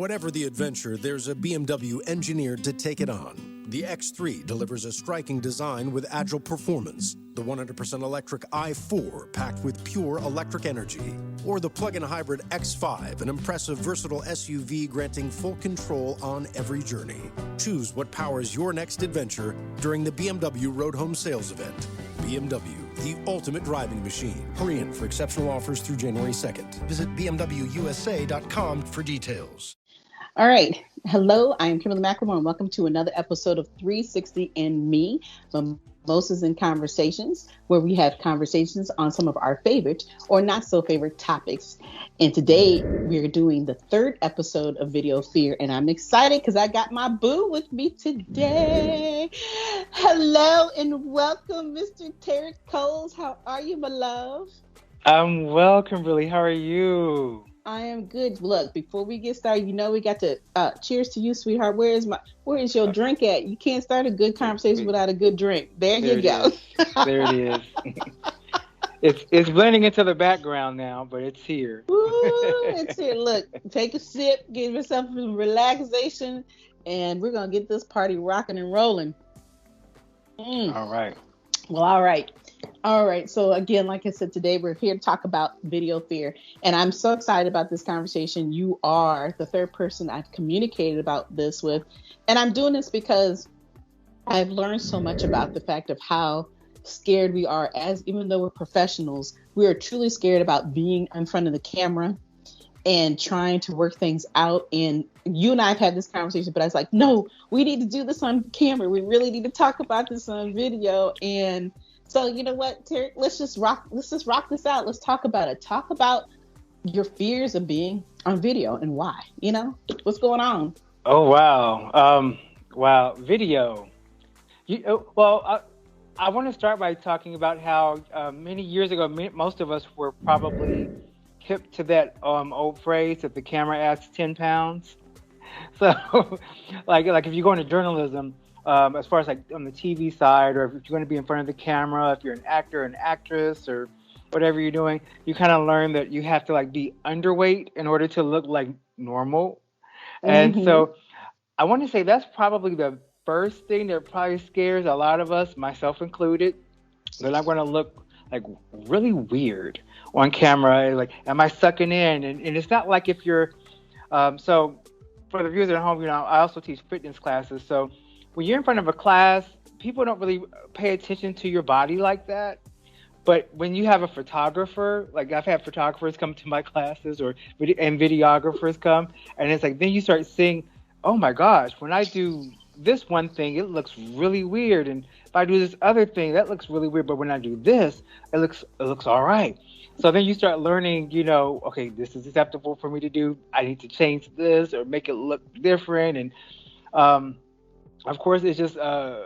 Whatever the adventure, there's a BMW engineered to take it on. The X3 delivers a striking design with agile performance. The 100% electric i4 packed with pure electric energy. Or the plug-in hybrid X5, an impressive versatile SUV granting full control on every journey. Choose what powers your next adventure during the BMW Road Home Sales Event. BMW, the ultimate driving machine. Hurry in for exceptional offers through January 2nd. Visit bmwusa.com for details. All right. Hello, I am Kimberly McLemore, and welcome to another episode of 360 and Me, Mimosas and Conversations, where we have conversations on some of our favorite or not so favorite topics. And today we're doing the third episode of Video Fear, and I'm excited because I got my boo with me today. Hello and welcome, Mr. Teryck Coles. How are you, my love? I'm well, Kimberly. How are you? I am good. Look, before we get started, we got to cheers to you, sweetheart. Where is your drink at? You can't start a good conversation without a good drink. There you go. There it is. It's blending into the background now, but it's here. Ooh, it's here. Look, take a sip, give yourself some relaxation, and we're gonna get this party rocking and rolling. All right. Well, all right. All right. So again, like I said, today we're here to talk about video fear. And I'm so excited about this conversation. You are the third person I've communicated about this with. And I'm doing this because I've learned so much about the fact of how scared we are, as even though we're professionals, we are truly scared about being in front of the camera and trying to work things out. And you and I have had this conversation, but I was like, no, we need to do this on camera. We really need to talk about this on video. And so, you know what, Teryck, let's just rock this out. Let's talk about it. Talk about your fears of being on video and why. What's going on? Oh, wow. Wow. Video. I want to start by talking about how many years ago, most of us were probably hip to that old phrase that the camera adds 10 pounds. So like if you go into journalism, as far as like on the TV side, or if you're going to be in front of the camera, if you're an actor, an actress, or whatever you're doing, you kind of learn that you have to like be underweight in order to look like normal. Mm-hmm. And so I want to say that's probably the first thing that probably scares a lot of us, myself included, that I'm going to look like really weird on camera. Like, am I sucking in? And it's not like if you're, so for the viewers at home, I also teach fitness classes. So when you're in front of a class, people don't really pay attention to your body like that. But when you have a photographer, like I've had photographers come to my classes and videographers come, and it's like, then you start seeing, oh my gosh, when I do this one thing, it looks really weird. And if I do this other thing, that looks really weird. But when I do this, it looks all right. So then you start learning, okay, this is acceptable for me to do. I need to change this or make it look different. And of course, it's just, gosh,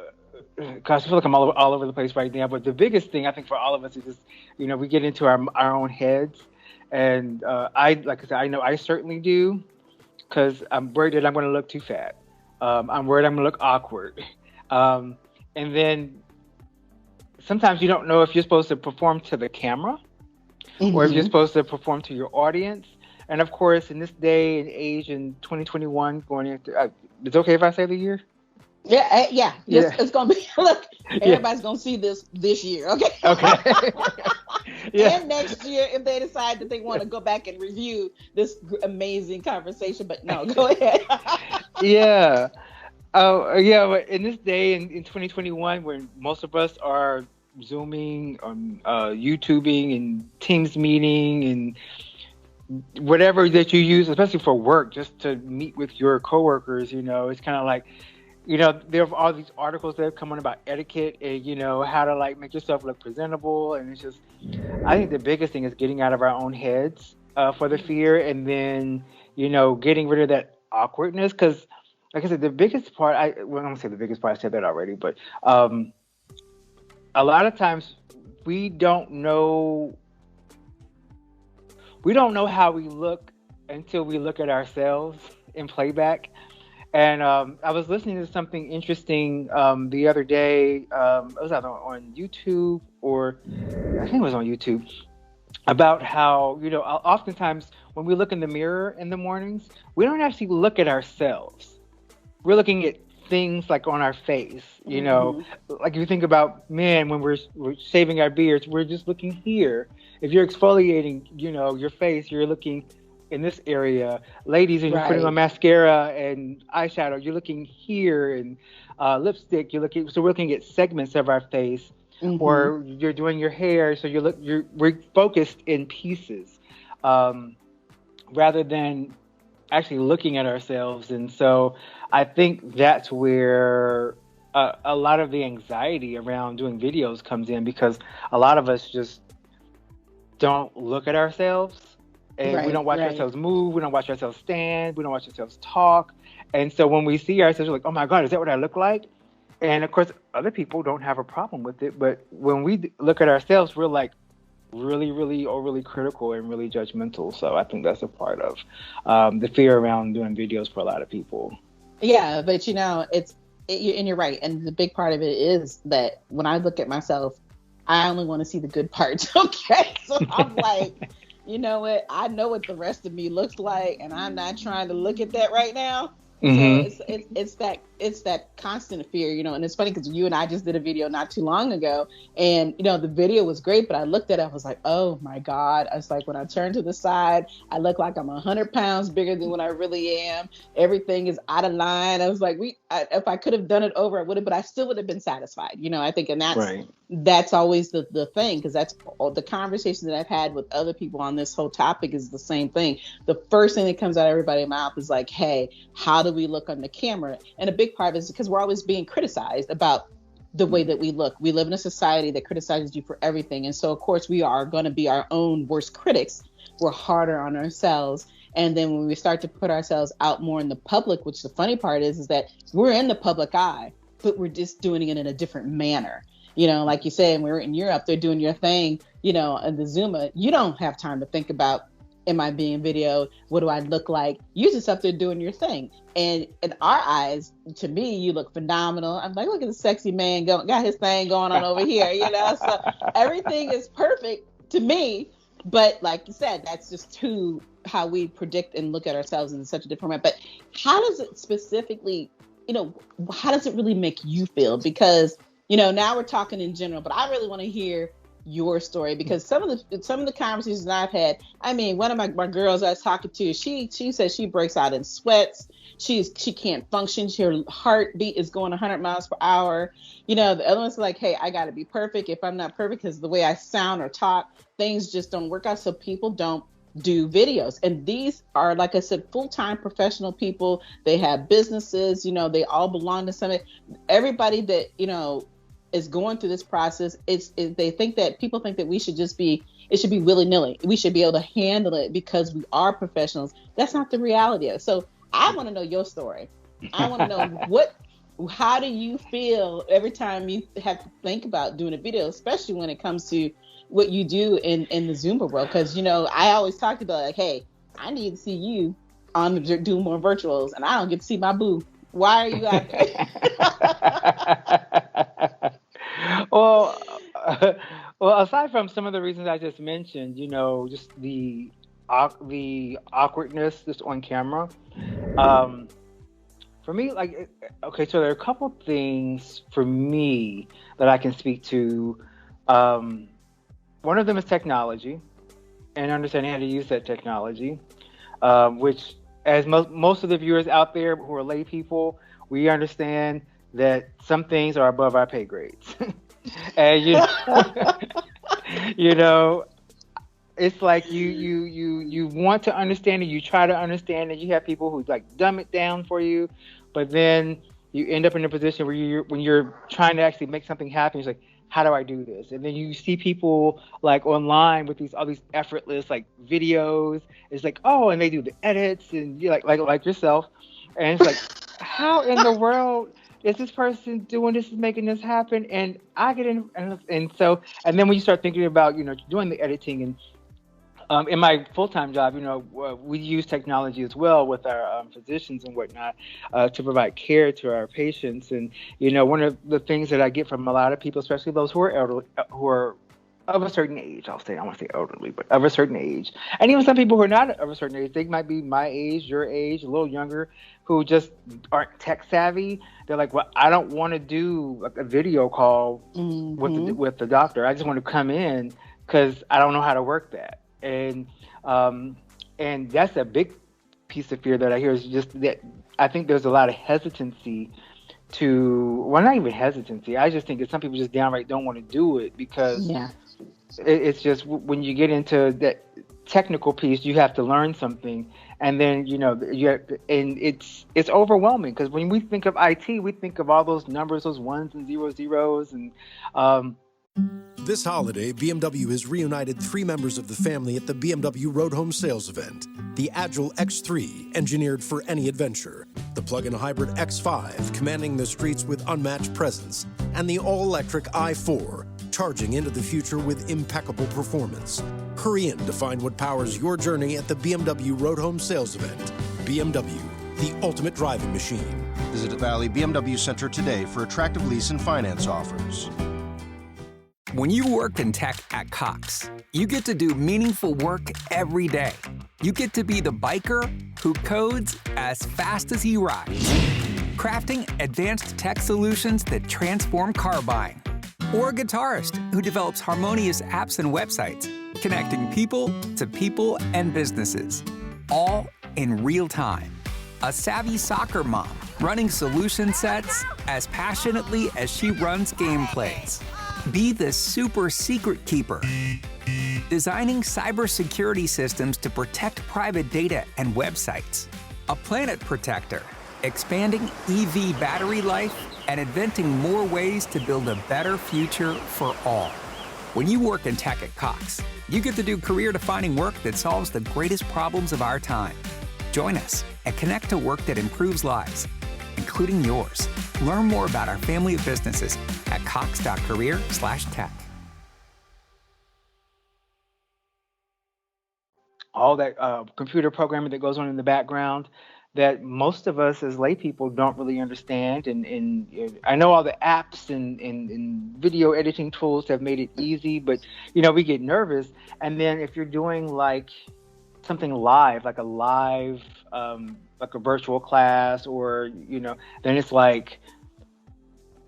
I feel like I'm all over the place right now. But the biggest thing I think for all of us is just, we get into our own heads. And I know I certainly do, because I'm worried that I'm going to look too fat. I'm worried I'm going to look awkward. And then sometimes you don't know if you're supposed to perform to the camera, mm-hmm. or if you're supposed to perform to your audience. And of course, in this day and age in 2021, going into, it's okay if I say the year? Yeah. It's going to be, look, everybody's going to see this year, okay? Okay. Yeah. And next year, if they decide that they want to go back and review this amazing conversation, but no, go ahead. Yeah. Oh, yeah, but in this day, in 2021, when most of us are Zooming, YouTubing, and Teams meeting, and whatever that you use, especially for work, just to meet with your coworkers, it's kind of like, there are all these articles that have come on about etiquette and, how to like make yourself look presentable. And it's just, I think the biggest thing is getting out of our own heads for the fear, and then, getting rid of that awkwardness. Because like I said, the biggest part, I'm going to say the biggest part, I said that already, but a lot of times we don't know how we look until we look at ourselves in playback. And I was listening to something interesting the other day. It was either on YouTube or I think it was on YouTube. about how, oftentimes when we look in the mirror in the mornings, we don't actually look at ourselves. We're looking at things like on our face, Mm-hmm. like if you think about men when we're shaving our beards, we're just looking here. If you're exfoliating, your face, you're looking in this area. Ladies, and you're putting on Right. mascara and eyeshadow, you're looking here, and lipstick, so we're looking at segments of our face. Mm-hmm. Or you're doing your hair, so we're focused in pieces, um, rather than actually looking at ourselves. And so I think that's where a lot of the anxiety around doing videos comes in, because a lot of us just don't look at ourselves, and we Right. don't watch Right. ourselves move, we don't watch ourselves stand, we don't watch ourselves talk. And so when we see ourselves, we're like, oh my God, is that what I look like? And of course, other people don't have a problem with it. But when we look at ourselves, we're like really, really overly critical and really judgmental. So I think that's a part of the fear around doing videos for a lot of people. Yeah, but and you're right. And the big part of it is that when I look at myself, I only want to see the good parts. Okay. So I'm like, you know what? I know what the rest of me looks like, and I'm not trying to look at that right now. So Hmm. it's that constant fear, and it's funny because you and I just did a video not too long ago, and the video was great, but I looked at it, I was like, oh my God. I was like, when I turned to the side, I look like I'm 100 pounds bigger than what I really am. Everything is out of line. I was like, if I could have done it over, I would have, but I still would have been satisfied, I think. And Right. that's always the thing, because that's all the conversations that I've had with other people on this whole topic is the same thing. The first thing that comes out of everybody's mouth is like, hey, how do we look on the camera? And a big part of it is because we're always being criticized about the way that we look. We live in a society that criticizes you for everything. And so, of course, we are going to be our own worst critics. We're harder on ourselves. And then when we start to put ourselves out more in the public, which the funny part is that we're in the public eye, but we're just doing it in a different manner. Like you said, when we're in Europe, they're doing your thing, in the Zuma. You don't have time to think about, am I being videoed? What do I look like? You're just up there doing your thing. And in our eyes, to me, you look phenomenal. I'm like, look at the sexy man got his thing going on over here, So everything is perfect to me. But like you said, that's just how we predict and look at ourselves in such a different way. But how does it specifically, how does it really make you feel? Because, now we're talking in general, but I really want to hear your story, because some of the conversations I've had, I mean, one of my girls I was talking to, she says she breaks out in sweats. She can't function. Her heartbeat is going 100 miles per hour. The other one's like, hey, I got to be perfect. If I'm not perfect, because the way I sound or talk, things just don't work out. So people don't do videos. And these are, like I said, full-time professional people. They have businesses, they all belong to something. Everybody that, is going through this process, people think that it should be willy-nilly. We should be able to handle it because we are professionals. That's not the reality of it. So I want to know your story. I want to know how do you feel every time you have to think about doing a video, especially when it comes to what you do in the Zumba world? Because, I always talk about, like, hey, I need to see you do more virtuals, and I don't get to see my boo. Why are you out there? Well, well, aside from some of the reasons I just mentioned, just the awkwardness just on camera. Um, for me, like, okay, so there are a couple things for me that I can speak to. One of them is technology and understanding how to use that technology, which, as most of the viewers out there who are lay people, we understand that some things are above our pay grades. And you know, it's like you want to understand it, you try to understand it. You have people who like dumb it down for you, but then you end up in a position where when you're trying to actually make something happen, it's like, how do I do this? And then you see people like online with all these effortless like videos. It's like, oh, and they do the edits, and you like yourself, and it's like, how in the world is this person doing this, is making this happen? And I get in, and then when you start thinking about doing the editing, and in my full-time job, we use technology as well with our physicians and whatnot, to provide care to our patients. And one of the things that I get from a lot of people, especially those who are elderly, who are of a certain age, I'll say, I want to say elderly, but of a certain age. And even some people who are not of a certain age, they might be my age, your age, a little younger, who just aren't tech savvy. They're like, well, I don't want to do like a video call with the doctor. I just want to come in because I don't know how to work that. And that's a big piece of fear that I hear, is just that I think there's a lot of hesitancy well, not even hesitancy. I just think that some people just downright don't want to do it because it's just, when you get into that technical piece, you have to learn something, and then it's overwhelming, because when we think of IT, we think of all those numbers, those ones and zeros, and This holiday, BMW has reunited 3 members of the family at the BMW Road Home Sales event. The Agile X3, engineered for any adventure. The plug-in hybrid X5, commanding the streets with unmatched presence. And the all-electric i4, charging into the future with impeccable performance. Hurry in to find what powers your journey at the BMW Road Home Sales event. BMW, the ultimate driving machine. Visit the Valley BMW Center today for attractive lease and finance offers. When you work in tech at Cox, you get to do meaningful work every day. You get to be the biker who codes as fast as he rides, crafting advanced tech solutions that transform car buying. Or a guitarist who develops harmonious apps and websites, connecting people to people and businesses, all in real time. A savvy soccer mom running solution sets as passionately as she runs gameplays. Be the super secret keeper, designing cybersecurity systems to protect private data and websites. A planet protector, expanding EV battery life and inventing more ways to build a better future for all. When you work in tech at Cox, you get to do career-defining work that solves the greatest problems of our time. Join us and connect to work that improves lives, including yours. Learn more about our family of businesses at cox.career/tech. All that computer programming that goes on in the background that most of us as lay people don't really understand. And I know all the apps and video editing tools have made it easy, but we get nervous. And then if you're doing like something live, like a virtual class, or then it's like,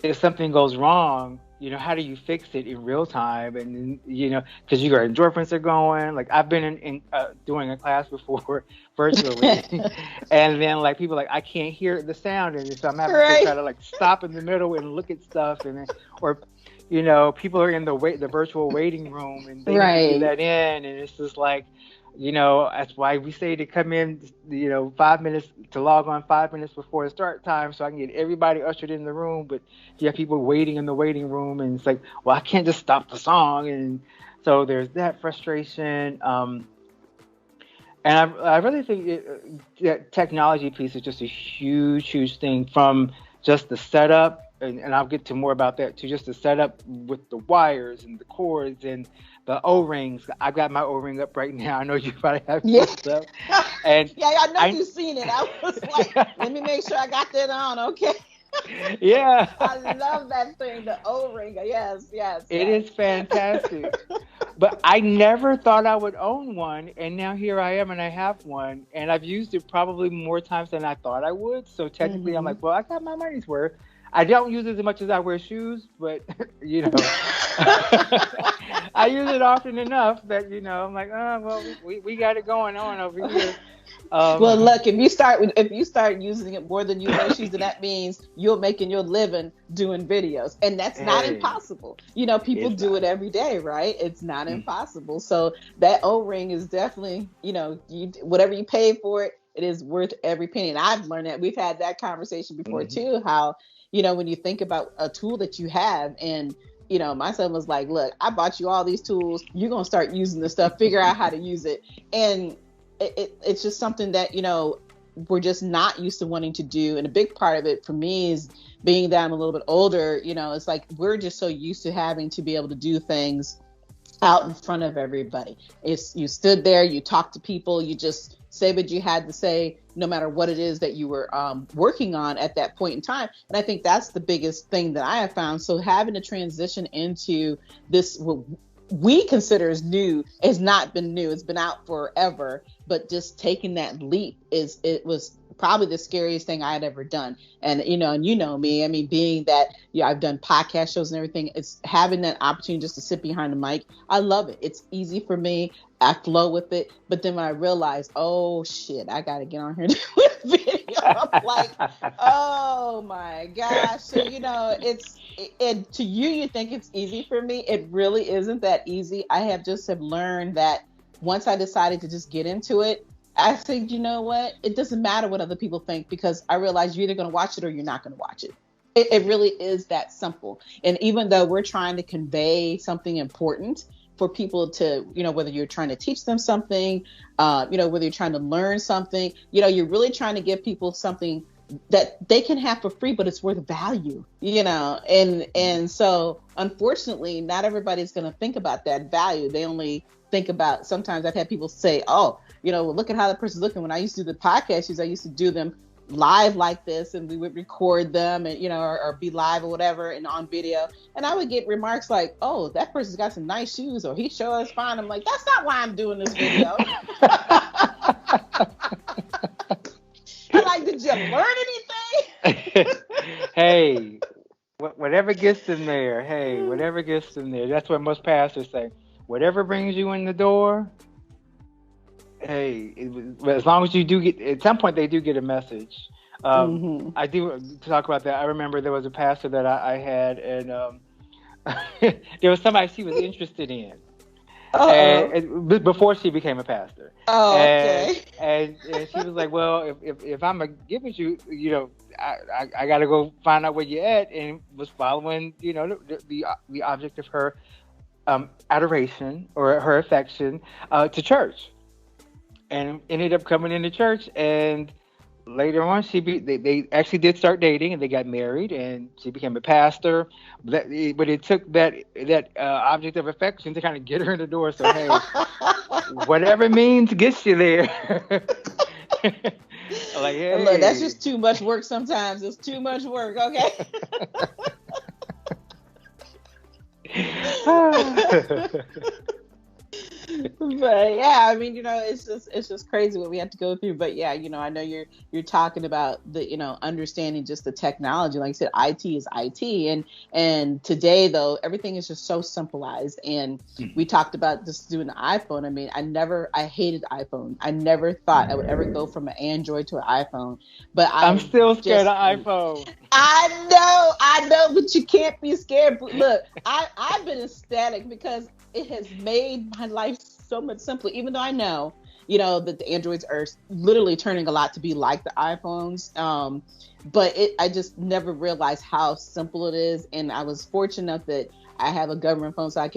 if something goes wrong, how do you fix it in real time? And because your endorphins are going. Like, I've been in doing a class before virtually, and then like people like, I can't hear the sound, and so I'm having to try to like stop in the middle and look at stuff, and then, or people are in the virtual waiting room, and they do that in, and it's just like, that's why we say to come in, 5 minutes, to log on 5 minutes before the start time, so I can get everybody ushered in the room. But you have people waiting in the waiting room, and it's like, well, I can't just stop the song. And so there's that frustration. And I really think that technology piece is just a huge, huge thing, from just the setup, and I'll get to more about that too, just the setup with the wires and the cords and the O-rings. I've got my O-ring up right now. I know you probably have stuff. And I know you've seen it. I was like, let me make sure I got that on. Okay. Yeah. I love that thing, the O-ring. Yes. It is fantastic. But I never thought I would own one, and now here I am, and I have one, and I've used it probably more times than I thought I would. So technically, I'm like, well, I got my money's worth. I don't use it as much as I wear shoes, but I use it often enough that I'm like, oh well, we got it going on over here. Well, look, if you start using it more than you wear shoes, then that means you're making your living doing videos, and that's not impossible. People do it every day, right? It's not impossible. So that O-ring is definitely, whatever you pay for it, it is worth every penny. And I've learned that. We've had that conversation before too, how when you think about a tool that you have, and my son was like, look, I bought you all these tools, you're gonna start using this stuff, figure out how to use it. And it's just something that we're just not used to wanting to do. And a big part of it for me is being that I'm a little bit older. It's like we're just so used to having to be able to do things out in front of everybody. You stood there, you talked to people, you just say what you had to say, no matter what it is that you were working on at that point in time. And I think that's the biggest thing that I have found. So having to transition into this, we consider as new has not been new. It's been out forever, but just taking that leap it was probably the scariest thing I had ever done. And you know me, I mean, being that I've done podcast shows and everything, it's having that opportunity just to sit behind the mic. I love it. It's easy for me. I flow with it. But then when I realized, oh shit, I got to get on here and do a video, I'm like, oh my gosh. So, it to you think it's easy. For me, it really isn't that easy. I have learned that once I decided to just get into it, I think, you know what? It doesn't matter what other people think, because I realize you're either going to watch it or you're not going to watch it. It really is that simple. And even though we're trying to convey something important for people to, whether you're trying to teach them something, whether you're trying to learn something, you're really trying to give people something that they can have for free, but it's worth value, and so unfortunately, not everybody's going to think about that value. They only think about, sometimes I've had people say, oh, look at how the person's looking. When I used to do the podcast, I used to do them live like this, and we would record them and, or be live or whatever and on video. And I would get remarks like, oh, that person's got some nice shoes, or he sure is fine. I'm like, that's not why I'm doing this video. I'm like, did you learn anything? Hey, whatever gets in there. Hey, whatever gets in there. That's what most pastors say. Whatever brings you in the door. Hey, as long as you do get, at some point they do get a message. I do talk about that. I remember there was a pastor that I had, and there was somebody she was interested in. And before she became a pastor. Okay. And she was like, well, if I'm a giving you, I got to go find out where you're at, and was following, the object of her adoration or her affection to church, and ended up coming into church. And later on, they actually did start dating, and they got married, and she became a pastor. But it took that object of affection to kind of get her in the door. So hey, whatever means gets you there. Like, hey. Look, that's just too much work. Sometimes it's too much work. Okay. But yeah, I mean, it's just crazy what we have to go through. But yeah, I know you're talking about the, understanding just the technology. Like I said, IT is IT, and today though, everything is just so simplified. And we talked about just doing the iPhone. I mean, I hated iPhone. I never thought I would ever go from an Android to an iPhone. But I'm still scared of iPhone. I know, but you can't be scared. But look, I've been ecstatic because it has made my life so much simpler, even though I know, that the Androids are literally turning a lot to be like the iPhones. But I just never realized how simple it is. And I was fortunate enough that I have a government phone, so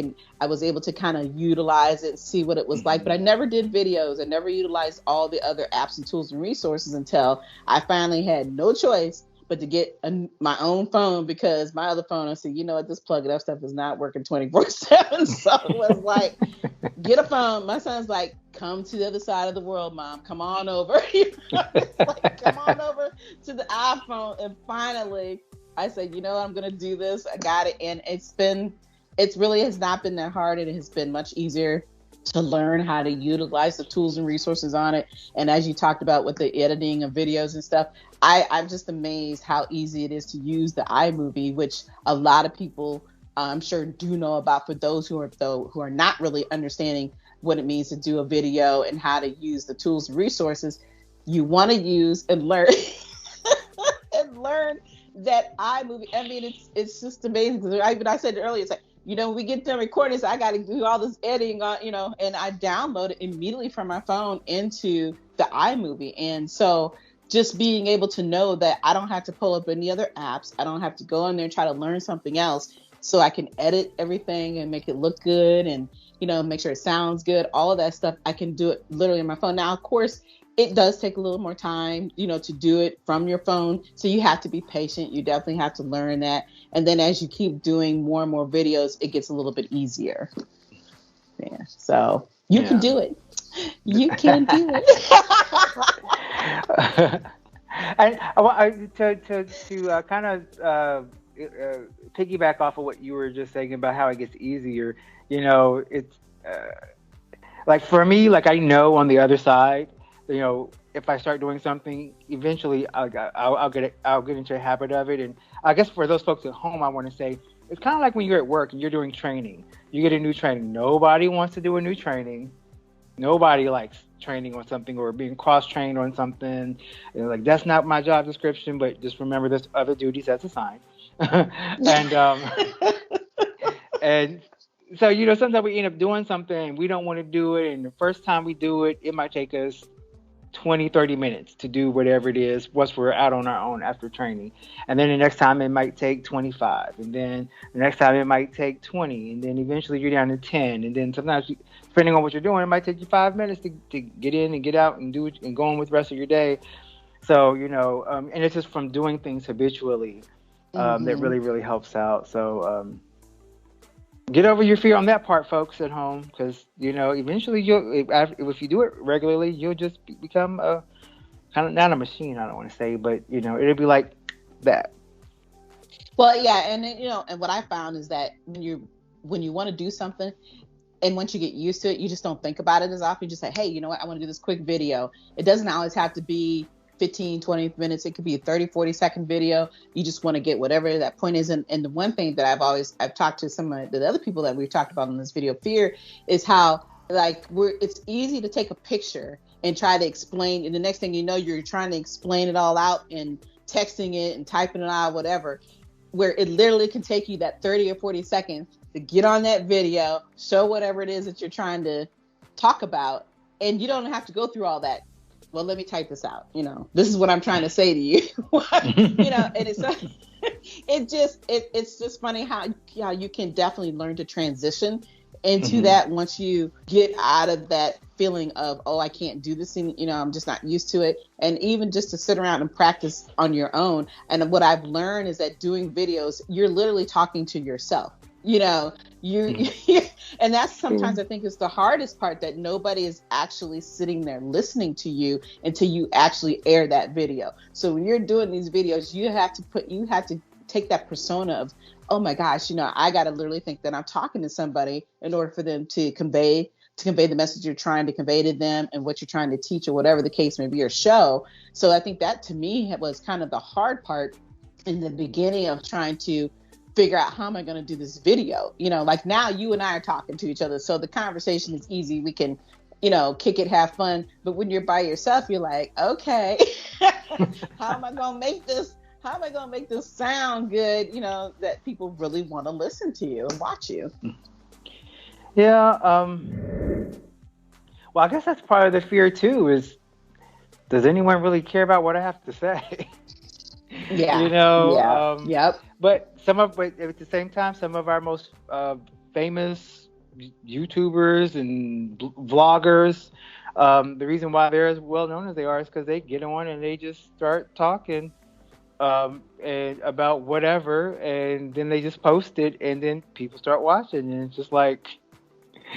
I was able to kind of utilize it, see what it was like. But I never did videos. I never utilized all the other apps and tools and resources until I finally had no choice but to get my own phone, because my other phone, I said, this plug it up stuff is not working 24/7. So it was like, get a phone. My son's like, come to the other side of the world, Mom. Come on over. It's like, come on over to the iPhone. And finally, I said, I'm going to do this. I got it. And it really has not been that hard. It has been much easier to learn how to utilize the tools and resources on it. And as you talked about with the editing of videos and stuff, I'm just amazed how easy it is to use the iMovie, which a lot of people I'm sure do know about. For those who are not really understanding what it means to do a video and how to use the tools and resources, you want to use and learn and learn that iMovie. I mean, it's just amazing. I said it earlier, it's like, when we get done recording, so I got to do all this editing on, and I download it immediately from my phone into the iMovie. And so just being able to know that I don't have to pull up any other apps. I don't have to go in there and try to learn something else. So I can edit everything and make it look good and, make sure it sounds good. All of that stuff, I can do it literally on my phone. Now, of course, it does take a little more time, to do it from your phone. So you have to be patient. You definitely have to learn that. And then as you keep doing more and more videos, it gets a little bit easier. Yeah. So you can do it. You can do it. And I want to kind of piggyback off of what you were just saying about how it gets easier. You know, it's like for me, like I know on the other side, you know, if I start doing something, eventually I'll get into a habit of it. And I guess for those folks at home, I want to say it's kind of like when you're at work and you're doing training. You get a new training. Nobody wants to do a new training. Nobody likes training on something or being cross-trained on something. You know, like that's not my job description, but just remember there's other duties as assigned. And so, you know, sometimes we end up doing something, we don't want to do it. And the first time we do it, it might take us 20, 30 minutes to do whatever it is once we're out on our own after training. And then the next time it might take 25. And then the next time it might take 20. And then eventually you're down to 10. And then sometimes, depending on what you're doing, it might take you 5 minutes to get in and get out and do it and go on with the rest of your day. So, you know, and it's just from doing things habitually that really, really helps out. So, get over your fear on that part, folks at home, because, you know, eventually if you do it regularly, you'll just become a kind of, not a machine, I don't want to say, but, you know, it'll be like that. Well, yeah. And, you know, and what I found is that when you want to do something, and once you get used to it, you just don't think about it as often. You just say, hey, you know what? I want to do this quick video. It doesn't always have to be 15, 20 minutes. It could be a 30, 40-second video. You just want to get whatever that point is. And the one thing that I've talked to some of the other people that we've talked about in this video fear is how, like, it's easy to take a picture and try to explain. And the next thing you know, you're trying to explain it all out and texting it and typing it out, whatever, where it literally can take you that 30 or 40 seconds to get on that video, show whatever it is that you're trying to talk about. And you don't have to go through all that. Well, let me type this out. You know, this is what I'm trying to say to you. You know, and it's just funny how you can definitely learn to transition into that once you get out of that feeling of, oh, I can't do this thing. You know, I'm just not used to it. And even just to sit around and practice on your own. And what I've learned is that doing videos, you're literally talking to yourself. You know, and that's sometimes I think is the hardest part, that nobody is actually sitting there listening to you until you actually air that video. So when you're doing these videos, you have to take that persona of, oh my gosh, you know, I got to literally think that I'm talking to somebody in order for them to convey the message you're trying to convey to them and what you're trying to teach or whatever the case may be, or show. So I think that to me was kind of the hard part in the beginning of trying to figure out, how am I going to do this video? You know, like now you and I are talking to each other, so the conversation is easy. We can, you know, kick it, have fun. But when you're by yourself, you're like, okay, how am I going to make this? How am I going to make this sound good? You know, that people really want to listen to you and watch you. Yeah. Well, I guess that's part of the fear too. Is, does anyone really care about what I have to say? Yeah. You know. Yeah. Yep. But at the same time, some of our most famous YouTubers and vloggers, the reason why they're as well known as they are is because they get on and they just start talking and about whatever, and then they just post it, and then people start watching, and it's just like,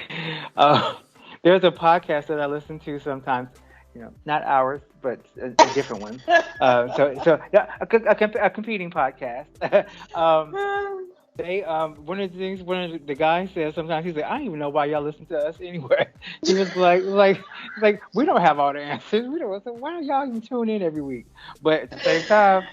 there's a podcast that I listen to sometimes. You know, not ours, but a different one. So yeah, a competing podcast. They one of the guys says sometimes, he's like, I don't even know why y'all listen to us anyway. He was like we don't have all the answers. We don't. So why don't y'all even tune in every week? But at the same time,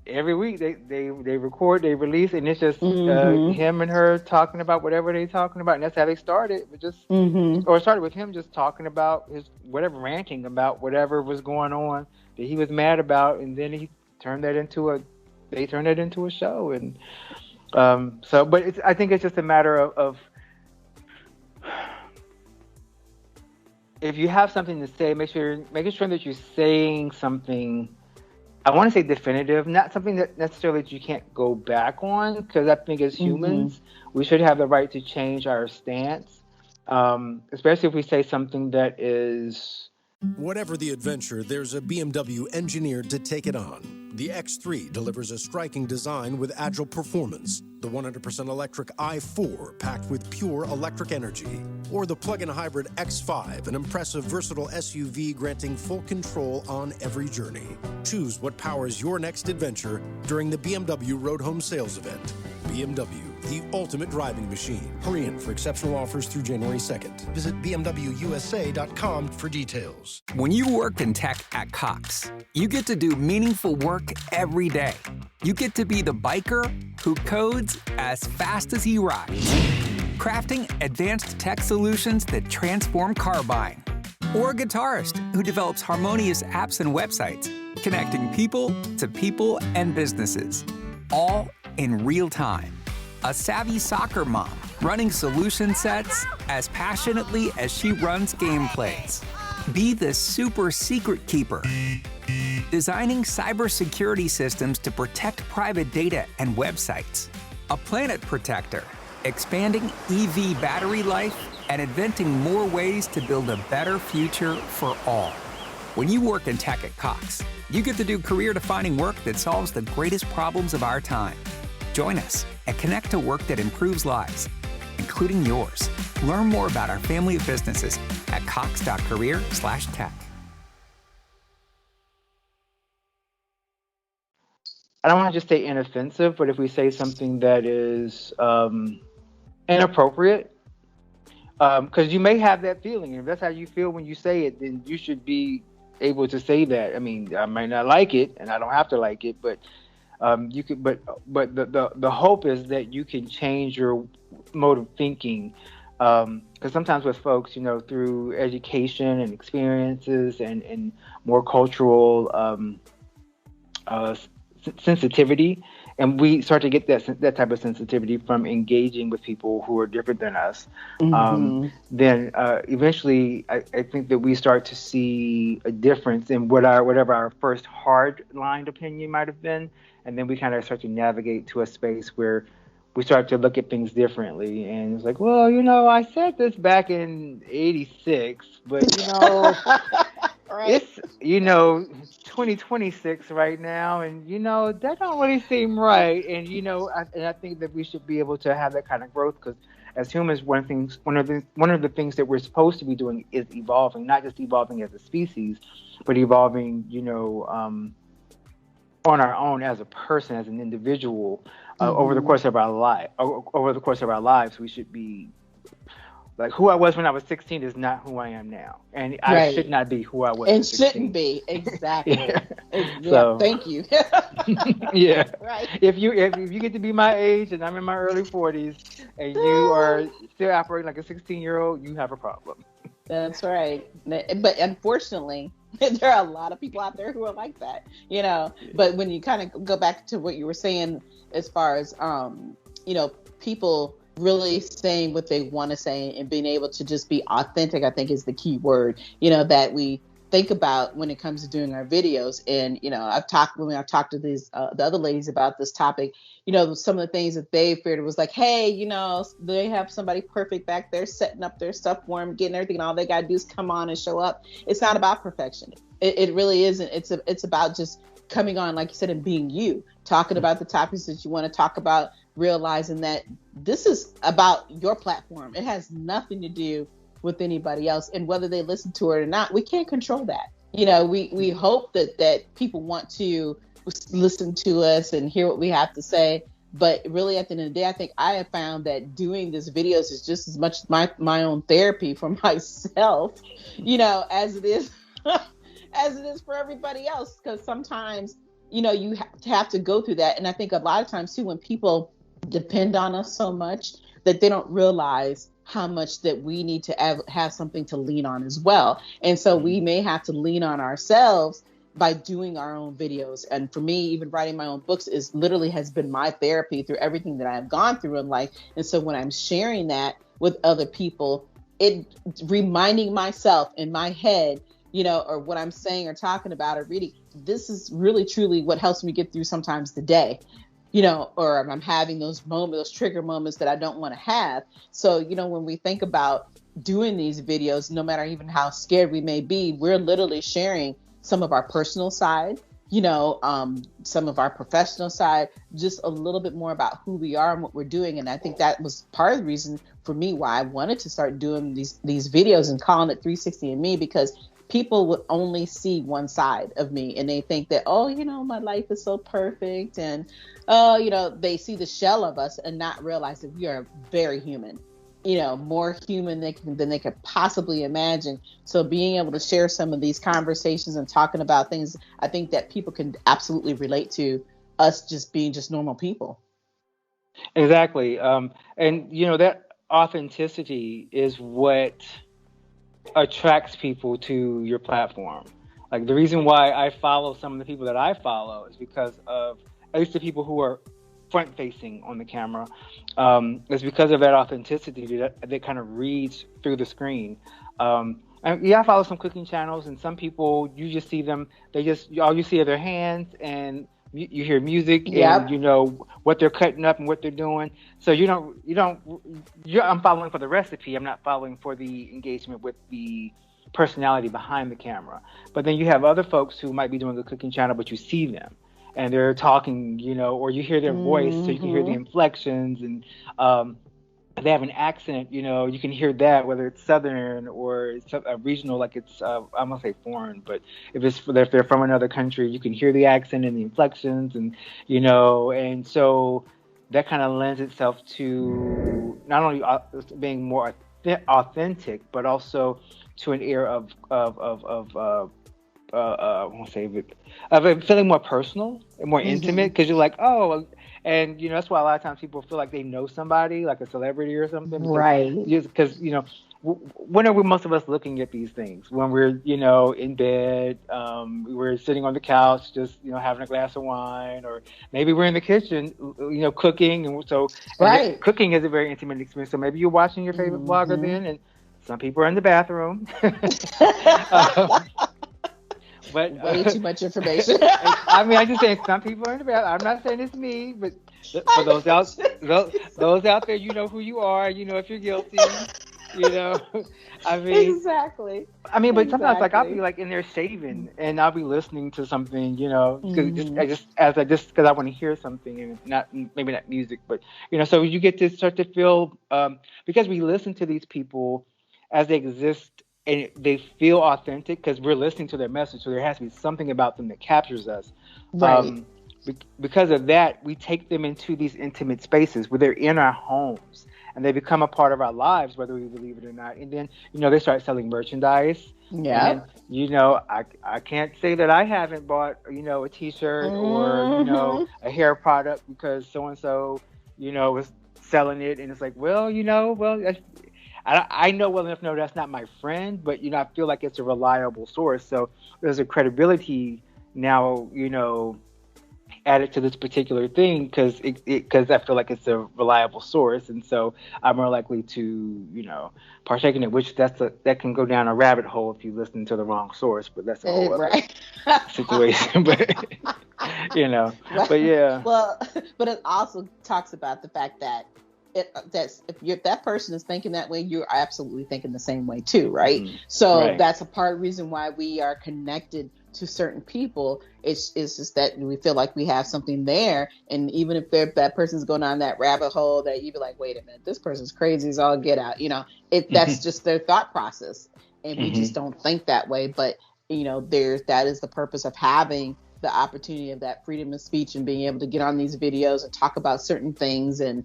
every week they record, they release, and it's just him and her talking about whatever they're talking about, and that's how they started. But just or it started with him just talking about his whatever, ranting about whatever was going on that he was mad about, and then they turned that into a show. And but I think it's just a matter of if you have something to say, making sure that you're saying something, I want to say definitive, not something that necessarily that you can't go back on, because I think as humans, we should have the right to change our stance, especially if we say something that is... Whatever the adventure, there's a BMW engineered to take it on. The X3 delivers a striking design with agile performance. The 100% electric i4 packed with pure electric energy. Or the plug-in hybrid X5, an impressive versatile SUV granting full control on every journey. Choose what powers your next adventure during the BMW Road Home Sales Event. BMW, the ultimate driving machine. Hurry in for exceptional offers through January 2nd. Visit bmwusa.com for details. When you work in tech at Cox, you get to do meaningful work every day. You get to be the biker who codes as fast as he rides, crafting advanced tech solutions that transform car buying. Or a guitarist who develops harmonious apps and websites, connecting people to people and businesses, all in real time. A savvy soccer mom running solution sets as passionately as she runs gameplays. Be the super secret keeper, designing cybersecurity systems to protect private data and websites. A planet protector, expanding EV battery life and inventing more ways to build a better future for all. When you work in tech at Cox, you get to do career-defining work that solves the greatest problems of our time. Join us and connect to work that improves lives, including yours. Learn more about our family of businesses at cox.career/tech. I don't want to just say inoffensive, but if we say something that is inappropriate, because you may have that feeling, and if that's how you feel when you say it, then you should be able to say that. I mean, I might not like it, and I don't have to like it, but you could. But the hope is that you can change your mode of thinking, because sometimes with folks, through education and experiences and more cultural sensitivity, and we start to get that type of sensitivity from engaging with people who are different than us. Then eventually, I think that we start to see a difference in whatever our first hard-lined opinion might have been, and then we kind of start to navigate to a space where we start to look at things differently. And it's like, well, I said this back in '86, but right. It's 2026 right now, and that don't really seem right. And I think that we should be able to have that kind of growth, because as humans, one of the things that we're supposed to be doing is evolving, not just evolving as a species, but evolving, on our own as a person, as an individual, over the course of our life. Over the course of our lives, we should be. Like, who I was when I was 16 is not who I am now. And I should not be who I was and at 16. Shouldn't be. Exactly. So, thank you. Yeah. Right. If you get to be my age and I'm in my early 40s and you are still operating like a 16-year-old, you have a problem. That's right. But unfortunately, there are a lot of people out there who are like that, But when you kind of go back to what you were saying as far as, people really saying what they want to say and being able to just be authentic, I think is the key word, that we think about when it comes to doing our videos. And, I've talked to these, the other ladies about this topic, some of the things that they feared was like, hey, they have somebody perfect back there setting up their stuff for them, getting everything, and all they got to do is come on and show up. It's not about perfection. It really isn't. It's about just coming on, like you said, and being you, talking about the topics that you want to talk about, realizing that this is about your platform. It has nothing to do with anybody else, and whether they listen to it or not, we can't control that. We hope that people want to listen to us and hear what we have to say, but really at the end of the day, I think I have found that doing these videos is just as much my own therapy for myself, as it is as it is for everybody else, because sometimes you have to go through that. And I think a lot of times too, when people depend on us so much, that they don't realize how much that we need to have something to lean on as well. And so we may have to lean on ourselves by doing our own videos. And for me, even writing my own books literally has been my therapy through everything that I've gone through in life. And so when I'm sharing that with other people, it reminding myself in my head, or what I'm saying or talking about or reading, this is really truly what helps me get through sometimes the day, or I'm having those moments, those trigger moments that I don't want to have. So, when we think about doing these videos, no matter even how scared we may be, we're literally sharing some of our personal side, some of our professional side, just a little bit more about who we are and what we're doing. And I think that was part of the reason for me why I wanted to start doing these videos and calling it 360 and Me, because people would only see one side of me and they think that, my life is so perfect. And, they see the shell of us and not realize that we are very human, more human than they could possibly imagine. So being able to share some of these conversations and talking about things, I think that people can absolutely relate to us just being just normal people. Exactly. And, that authenticity is what attracts people to your platform. Like the reason why I follow some of the people that I follow is because of, at least the people who are front facing on the camera, is because of that authenticity that kind of reads through the screen. I follow some cooking channels, and some people, you just see them, all you see are their hands, and you hear music, and you know what they're cutting up and what they're doing. So I'm following for the recipe. I'm not following for the engagement with the personality behind the camera. But then you have other folks who might be doing a cooking channel, but you see them and they're talking, or you hear their voice, so you can hear the inflections, and they have an accent, you can hear that, whether it's Southern or it's a regional, like it's, I'm gonna say foreign, but if they're from another country, you can hear the accent and the inflections, and, and so that kind of lends itself to not only being more authentic, but also to an air of I won't say it, of it feeling more personal and more intimate, because you're like, oh, and that's why a lot of times people feel like they know somebody, like a celebrity or something, right? Because when are most of us looking at these things? When we're in bed, we're sitting on the couch, just having a glass of wine, or maybe we're in the kitchen, cooking, and so right. Cooking is a very intimate experience. So maybe you're watching your favorite blogger then, and some people are in the bathroom. But way too much information. I'm just saying some people are in the bathroom. I'm not saying it's me, but for those out there, you know who you are. If you're guilty. Exactly. But sometimes I'll be in there shaving, and I'll be listening to something, because I want to hear something, and maybe not music, but so you get to start to feel, because we listen to these people as they exist. And they feel authentic because we're listening to their message. So there has to be something about them that captures us. Right. Because of that, we take them into these intimate spaces where they're in our homes and they become a part of our lives, whether we believe it or not. And then, they start selling merchandise. Yeah. I can't say that I haven't bought, a T-shirt or, a hair product because so-and-so, was selling it. And it's like, I know well enough to know that's not my friend, but I feel like it's a reliable source. So there's a credibility now, added to this particular thing because I feel like it's a reliable source, and so I'm more likely to partake in it. Which that can go down a rabbit hole if you listen to the wrong source, but that's a whole other situation. But but yeah. Well, but it also talks about the fact that. If that person is thinking that way, you're absolutely thinking the same way too, right? So that's a part of the reason why we are connected to certain people. It's just that we feel like we have something there, and even if that person's going down that rabbit hole, that you be like, wait a minute, this person's crazy as all get out. That's just their thought process, and we just don't think that way. But that is the purpose of having the opportunity of that freedom of speech and being able to get on these videos and talk about certain things, and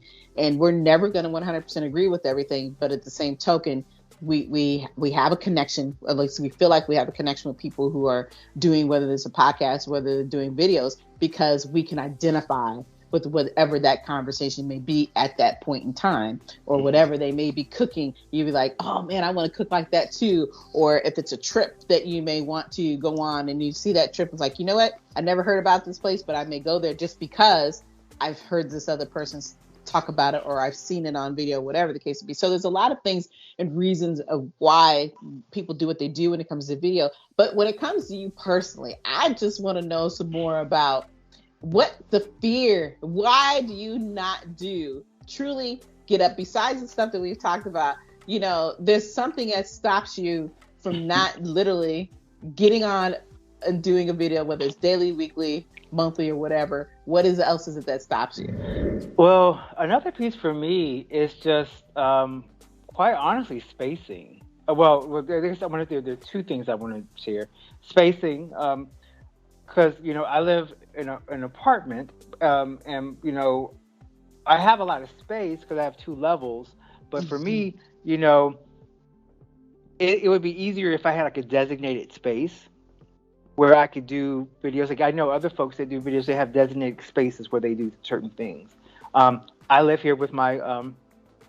we're never going to 100% agree with everything, but at the same token, we have a connection. At least we feel like we have a connection with people who are doing, whether it's a podcast, whether they're doing videos, because we can identify with whatever that conversation may be at that point in time, or whatever they may be cooking. You'd be like, oh man, I want to cook like that too. Or if it's a trip that you may want to go on and you see that trip, it's like, you know what? I never heard about this place, but I may go there just because I've heard this other person talk about it, or I've seen it on video, whatever the case would be. So there's a lot of things and reasons of why people do what they do when it comes to video. But when it comes to you personally, I just want to know some more about what the fear, why do you not truly get up, besides the stuff that we've talked about? There's something that stops you from not literally getting on doing a video, whether it's daily, weekly, monthly, or whatever? What else is it that stops you? Well, another piece for me is just quite honestly spacing. Well, I guess there are two things I want to share. Spacing, because I live in an apartment, and I have a lot of space because I have 2 levels. But for me, it would be easier if I had like a designated space where I could do videos. Like I know other folks that do videos, they have designated spaces where they do certain things. I live here with my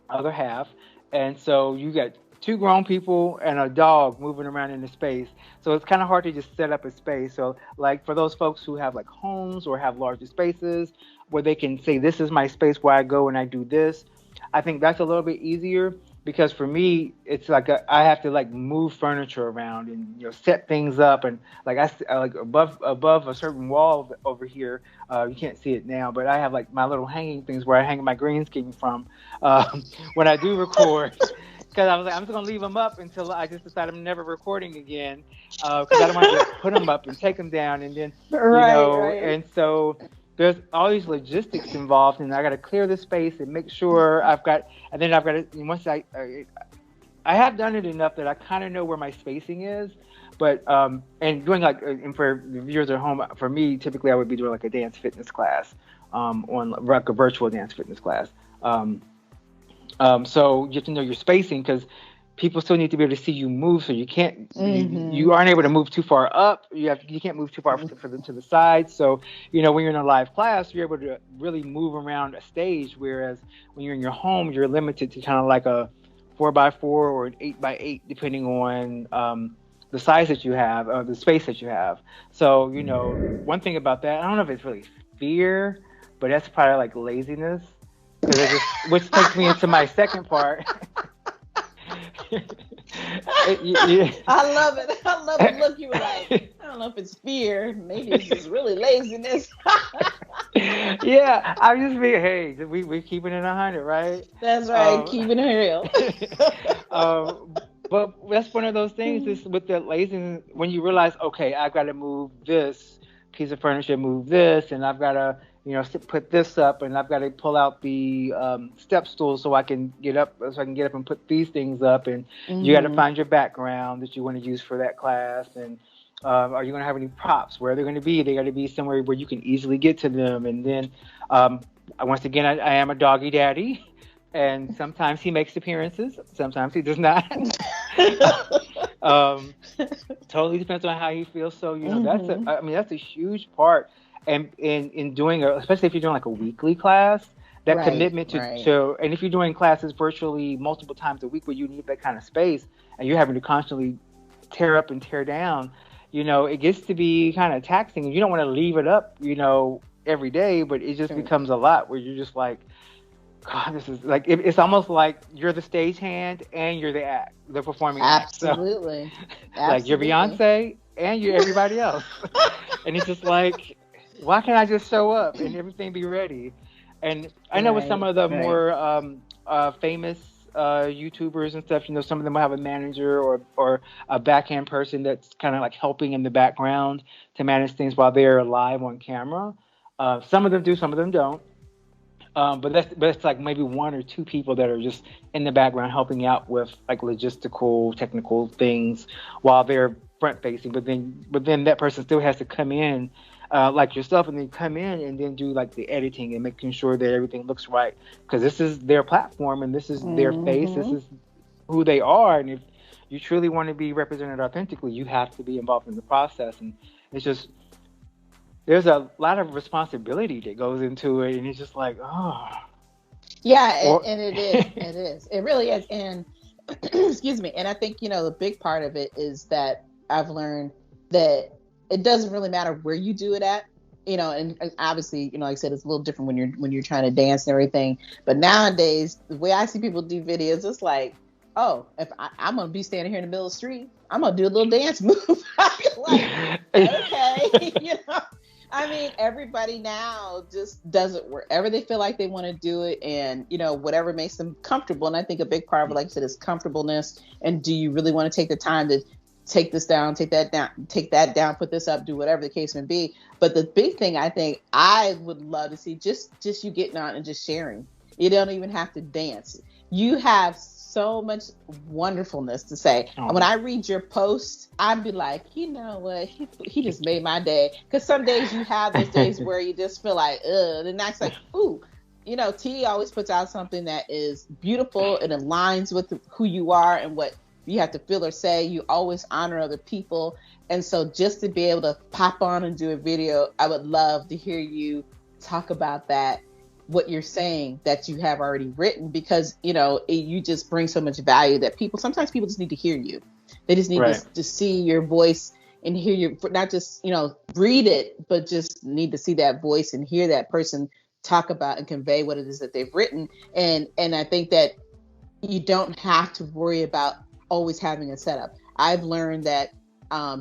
other half, and so you got 2 grown people and a dog moving around in the space. So it's kind of hard to just set up a space. So like for those folks who have like homes or have larger spaces where they can say, this is my space where I go and I do this, I think that's a little bit easier. Because for me, it's like I have to like move furniture around and set things up, and like I like above a certain wall over here. You can't see it now, but I have like my little hanging things where I hang my green screen from when I do record. Because I was like, I'm just gonna leave them up until I just decide I'm never recording again. Because I don't want to just put them up and take them down, and then Right. And so there's all these logistics involved, and I got to clear the space and make sure I've got to, once I have done it enough that I kind of know where my spacing is, but and doing like, and for the viewers at home, for me, typically I would be doing like a dance fitness class, on like a virtual dance fitness class. So you have to know your spacing because people still need to be able to see you move, so you can't, you aren't able to move too far up. You can't move too far to the side. So, when you're in a live class, you're able to really move around a stage. Whereas when you're in your home, you're limited to kind of like a 4x4 or an 8x8, depending on the size that you have, or the space that you have. So, one thing about that, I don't know if it's really fear, but that's probably like laziness, which takes me into my second part. I love it. I love the look you were like, I don't know if it's fear. Maybe it's just really laziness. Yeah, I'm just being, hey, we're keeping it 100, right? That's right, keeping it real. But that's one of those things is with the laziness, when you realize, okay, I've got to move this piece of furniture, move this, and I've got to put this up, and I've got to pull out the step stool so I can get up and put these things up, and you got to find your background that you want to use for that class, and are you going to have any props? Where they're going to be? They got to be somewhere where you can easily get to them. And then once again, I am a doggy daddy, and sometimes he makes appearances, sometimes he does not. Totally depends on how he feels. So that's a huge part. And in doing, especially if you're doing like a weekly class, that commitment to, and if you're doing classes virtually multiple times a week where you need that kind of space and you're having to constantly tear up and tear down, it gets to be kind of taxing, and you don't want to leave it up, every day, but it just becomes a lot where you're just like, God, this is like, it's almost like you're the stagehand and you're the performing act. Absolutely. So, like you're Beyonce and you're everybody else. And it's just like, why can't I just show up and everything be ready? And I know with some of the more famous YouTubers and stuff, some of them will have a manager or a backhand person that's kind of like helping in the background to manage things while they're live on camera. Some of them do, some of them don't. But it's like maybe 1 or 2 people that are just in the background helping out with like logistical, technical things while they're front facing. But then that person still has to come in, like yourself, and then come in and then do like the editing and making sure that everything looks right, because this is their platform and this is their face, this is who they are, and if you truly want to be represented authentically, you have to be involved in the process. And it's just, there's a lot of responsibility that goes into it, and it's just like, oh. Yeah, and it is. It really is. And excuse me. And I think, the big part of it is that I've learned that it doesn't really matter where you do it at, and obviously, like I said, it's a little different when you're trying to dance and everything. But nowadays, the way I see people do videos, it's like, oh, if I'm going to be standing here in the middle of the street, I'm going to do a little dance move. Like, okay, I mean, everybody now just does it wherever they feel like they want to do it, and, whatever makes them comfortable. And I think a big part of it, like I said, is comfortableness. And do you really want to take the time to take this down, take that down, put this up, do whatever the case may be. But the big thing I think I would love to see, just you getting on and just sharing. You don't even have to dance. You have so much wonderfulness to say. Oh. And when I read your post, I'd be like, you know what? He just made my day. Because some days you have those days where you just feel like, ugh. The next, like, ooh. You know, T always puts out something that is beautiful and aligns with who you are and what you have to feel or say. You always honor other people. And so just to be able to pop on and do a video, I would love to hear you talk about that, what you're saying that you have already written, because, you know, you just bring so much value that sometimes people just need to hear you. They just need to see your voice and hear your, not just, you know, read it, but just need to see that voice and hear that person talk about and convey what it is that they've written. And I think that you don't have to worry about always having a setup. I've learned that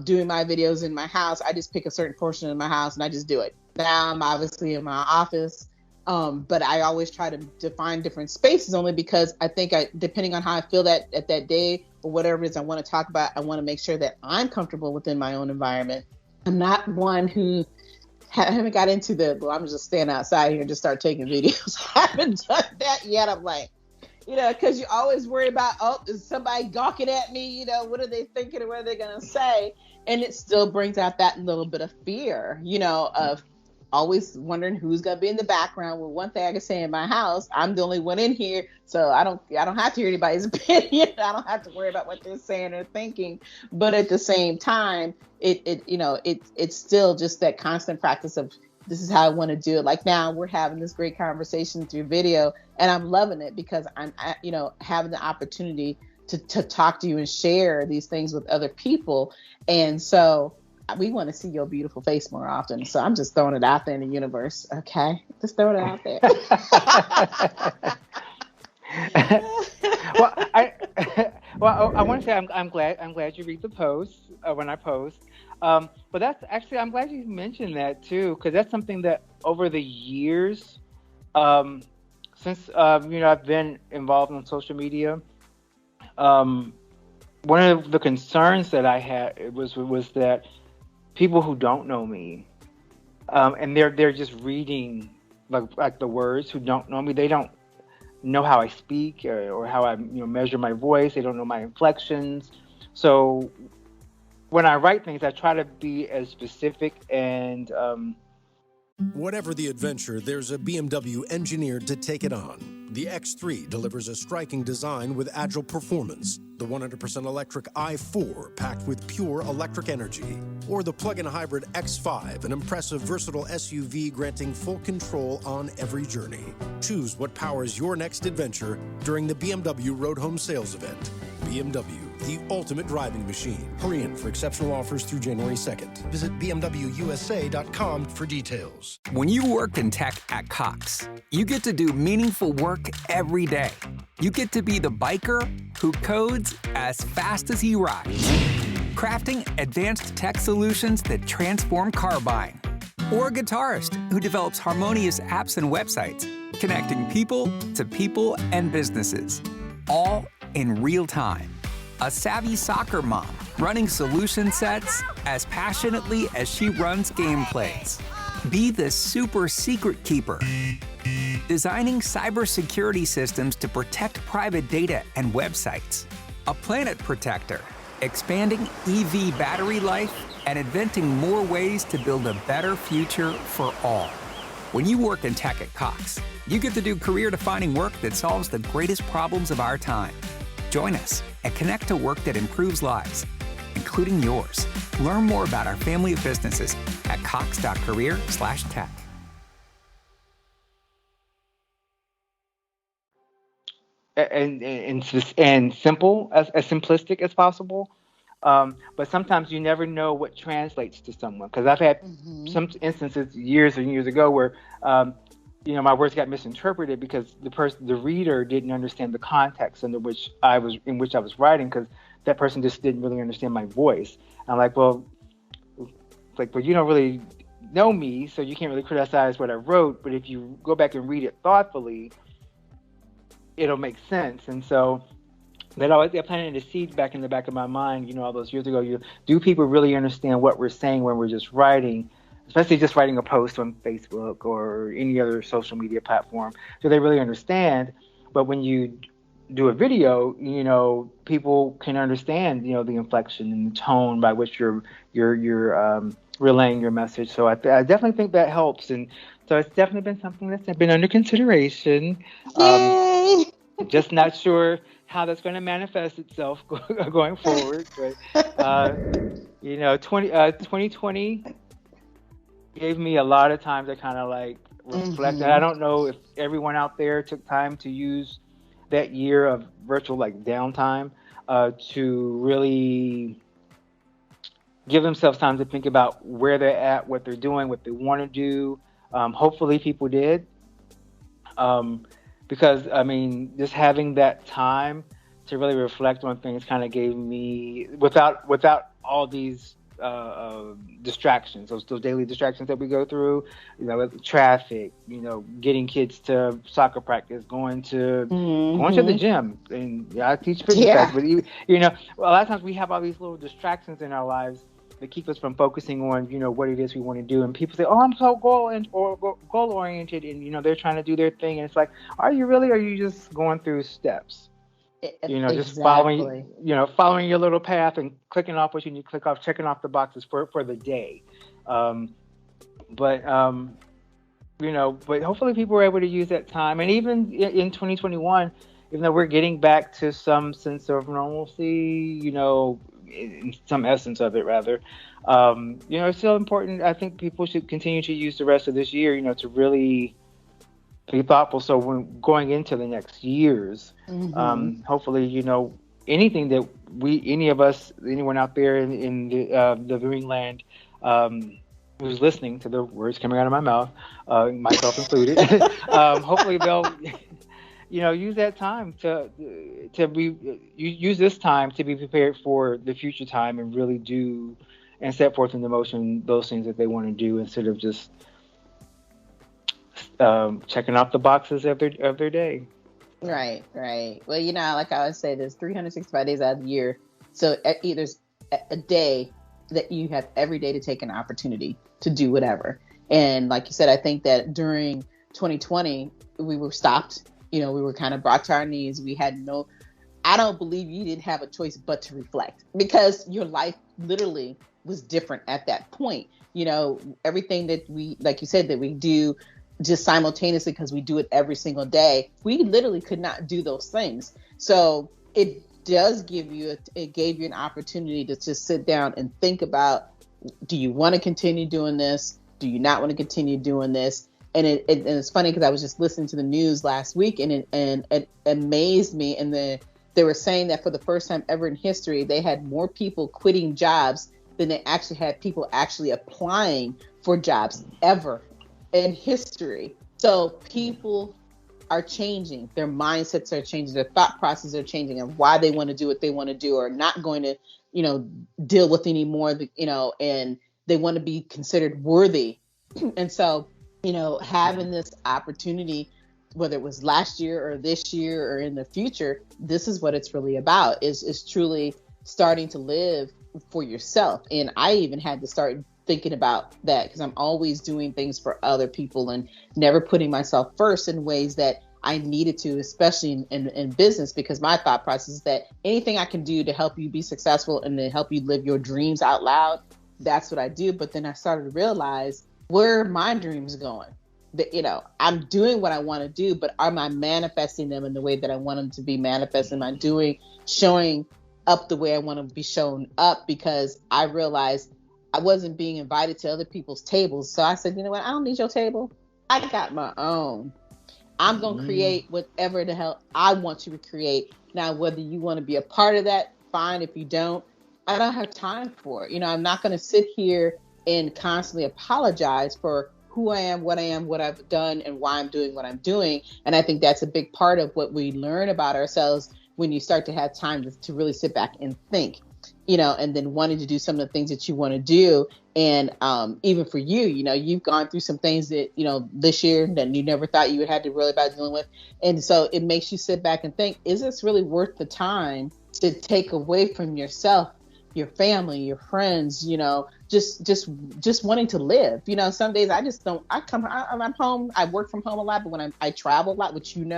doing my videos in my house, I just pick a certain portion of my house and I just do it. Now I'm obviously in my office, but I always try to find different spaces, only because I think depending on how I feel that at that day or whatever it is I want to talk about, I want to make sure that I'm comfortable within my own environment. I'm not one who I haven't got into I'm just stand outside here and just start taking videos. I haven't done that yet. I'm like, you know, because you always worry about, oh, is somebody gawking at me? You know, what are they thinking or what are they going to say? And it still brings out that little bit of fear, you know, of always wondering who's going to be in the background. Well, one thing I can say in my house, I'm the only one in here, so I don't have to hear anybody's opinion. I don't have to worry about what they're saying or thinking. But at the same time, it's still just that constant practice of, this is how I want to do it. Like now we're having this great conversation through video, and I'm loving it because I'm, you know, having the opportunity to talk to you and share these things with other people. And so we want to see your beautiful face more often. So I'm just throwing it out there in the universe. Okay. Just throwing it out there. I want to say I'm glad you read the posts when I post. But that's actually, I'm glad you mentioned that too, because that's something that over the years, since you know, I've been involved in social media, one of the concerns that I had was that people who don't know me, and they're just reading like the words, who don't know me, they don't know how I speak or how I, you know, measure my voice. They don't know my inflections. So when I write things, I try to be as specific and Whatever the adventure, there's a BMW engineered to take it on. The X3 delivers a striking design with agile performance. The 100% electric i4 packed with pure electric energy. Or the plug-in hybrid X5, an impressive versatile SUV granting full control on every journey. Choose what powers your next adventure during the BMW Road Home Sales Event. BMW, the ultimate driving machine. Hurry in for exceptional offers through January 2nd. Visit bmwusa.com for details. When you work in tech at Cox, you get to do meaningful work every day. You get to be the biker who codes as fast as he rides, crafting advanced tech solutions that transform car buying. Or a guitarist who develops harmonious apps and websites, connecting people to people and businesses, all in real time. A savvy soccer mom running solution sets as passionately as she runs gameplays. Be the super secret keeper, designing cybersecurity systems to protect private data and websites. A planet protector, expanding EV battery life and inventing more ways to build a better future for all. When you work in tech at Cox, you get to do career-defining work that solves the greatest problems of our time. Join us and connect to work that improves lives, including yours. Learn more about our family of businesses at cox.career/tech. And simple, as simplistic as possible. But sometimes you never know what translates to someone. Because I've had some instances years and years ago where, you know, my words got misinterpreted because the reader didn't understand the context in which I was writing, because that person just didn't really understand my voice. I'm like, well, you don't really know me, so you can't really criticize what I wrote. But if you go back and read it thoughtfully, it'll make sense. And so They're planting the seed back in the back of my mind, all those years ago. Do people really understand what we're saying when we're just writing, especially just writing a post on Facebook or any other social media platform? Do they really understand? But when you do a video, people can understand, the inflection and the tone by which you're relaying your message. So I definitely think that helps, and so it's definitely been something that's been under consideration. Yay! Just not sure how that's going to manifest itself going forward. But 2020 gave me a lot of time to kind of like reflect. Mm-hmm. And I don't know if everyone out there took time to use that year of virtual like downtime to really give themselves time to think about where they're at, what they're doing, what they want to do. Hopefully people did. Because just having that time to really reflect on things kind of gave me, without all these distractions, those daily distractions that we go through, traffic, getting kids to soccer practice, going to the gym, and I teach fitness class, but a lot of times we have all these little distractions in our lives that keep us from focusing on, what it is we want to do. And people say, "Oh, I'm so goal oriented," and they're trying to do their thing. And it's like, are you really? Or are you just going through steps? Just following your little path and clicking off what you need to click off, checking off the boxes for the day. But hopefully people were able to use that time. And even in 2021, even though we're getting back to some sense of normalcy, in some essence of it rather, it's still important. I think people should continue to use the rest of this year, to really be thoughtful. So when going into the next years, hopefully, anything that anyone out there in the viewing land, who's listening to the words coming out of my mouth, myself included, hopefully they'll use that time use this time to be prepared for the future time and really do and set forth into motion those things that they want to do instead of just checking off the boxes of their day. Right. Well, like I always say, there's 365 days out of the year. So there's a day that you have every day to take an opportunity to do whatever. And like you said, I think that during 2020, we were stopped. We were kind of brought to our knees. We had I don't believe you didn't have a choice but to reflect, because your life literally was different at that point. Everything that we, like you said, that we do just simultaneously because we do it every single day, we literally could not do those things. So it gave you an opportunity to just sit down and think about, do you want to continue doing this? Do you not want to continue doing this? And it's funny because I was just listening to the news last week, and it amazed me. And they were saying that for the first time ever in history, they had more people quitting jobs than they actually had people actually applying for jobs ever in history. So people are changing. Their mindsets are changing. Their thought processes are changing, and why they want to do what they want to do, or not going to, deal with anymore, and they want to be considered worthy. And so, having this opportunity, whether it was last year or this year or in the future, this is what it's really about, is truly starting to live for yourself. And I even had to start thinking about that, because I'm always doing things for other people and never putting myself first in ways that I needed to, especially in business, because my thought process is that anything I can do to help you be successful and to help you live your dreams out loud, that's what I do. But then I started to realize, where are my dreams going? That, I'm doing what I want to do, but am I manifesting them in the way that I want them to be manifested? Am I showing up the way I want to be shown up? Because I realized I wasn't being invited to other people's tables. So I said, you know what? I don't need your table. I got my own. I'm going to create whatever the hell I want you to create. Now, whether you want to be a part of that, fine. If you don't, I don't have time for it. I'm not going to sit here and constantly apologize for who I am, what I've done, and why I'm doing what I'm doing. And I think that's a big part of what we learn about ourselves when you start to have time to really sit back and think. and then wanting to do some of the things that you want to do. And even for you, you've gone through some things that, this year that you never thought you would have to really about dealing with. And so it makes you sit back and think, is this really worth the time to take away from yourself, your family, your friends, just wanting to live. Some days I just don't, I'm home, I work from home a lot, but when I travel a lot, which and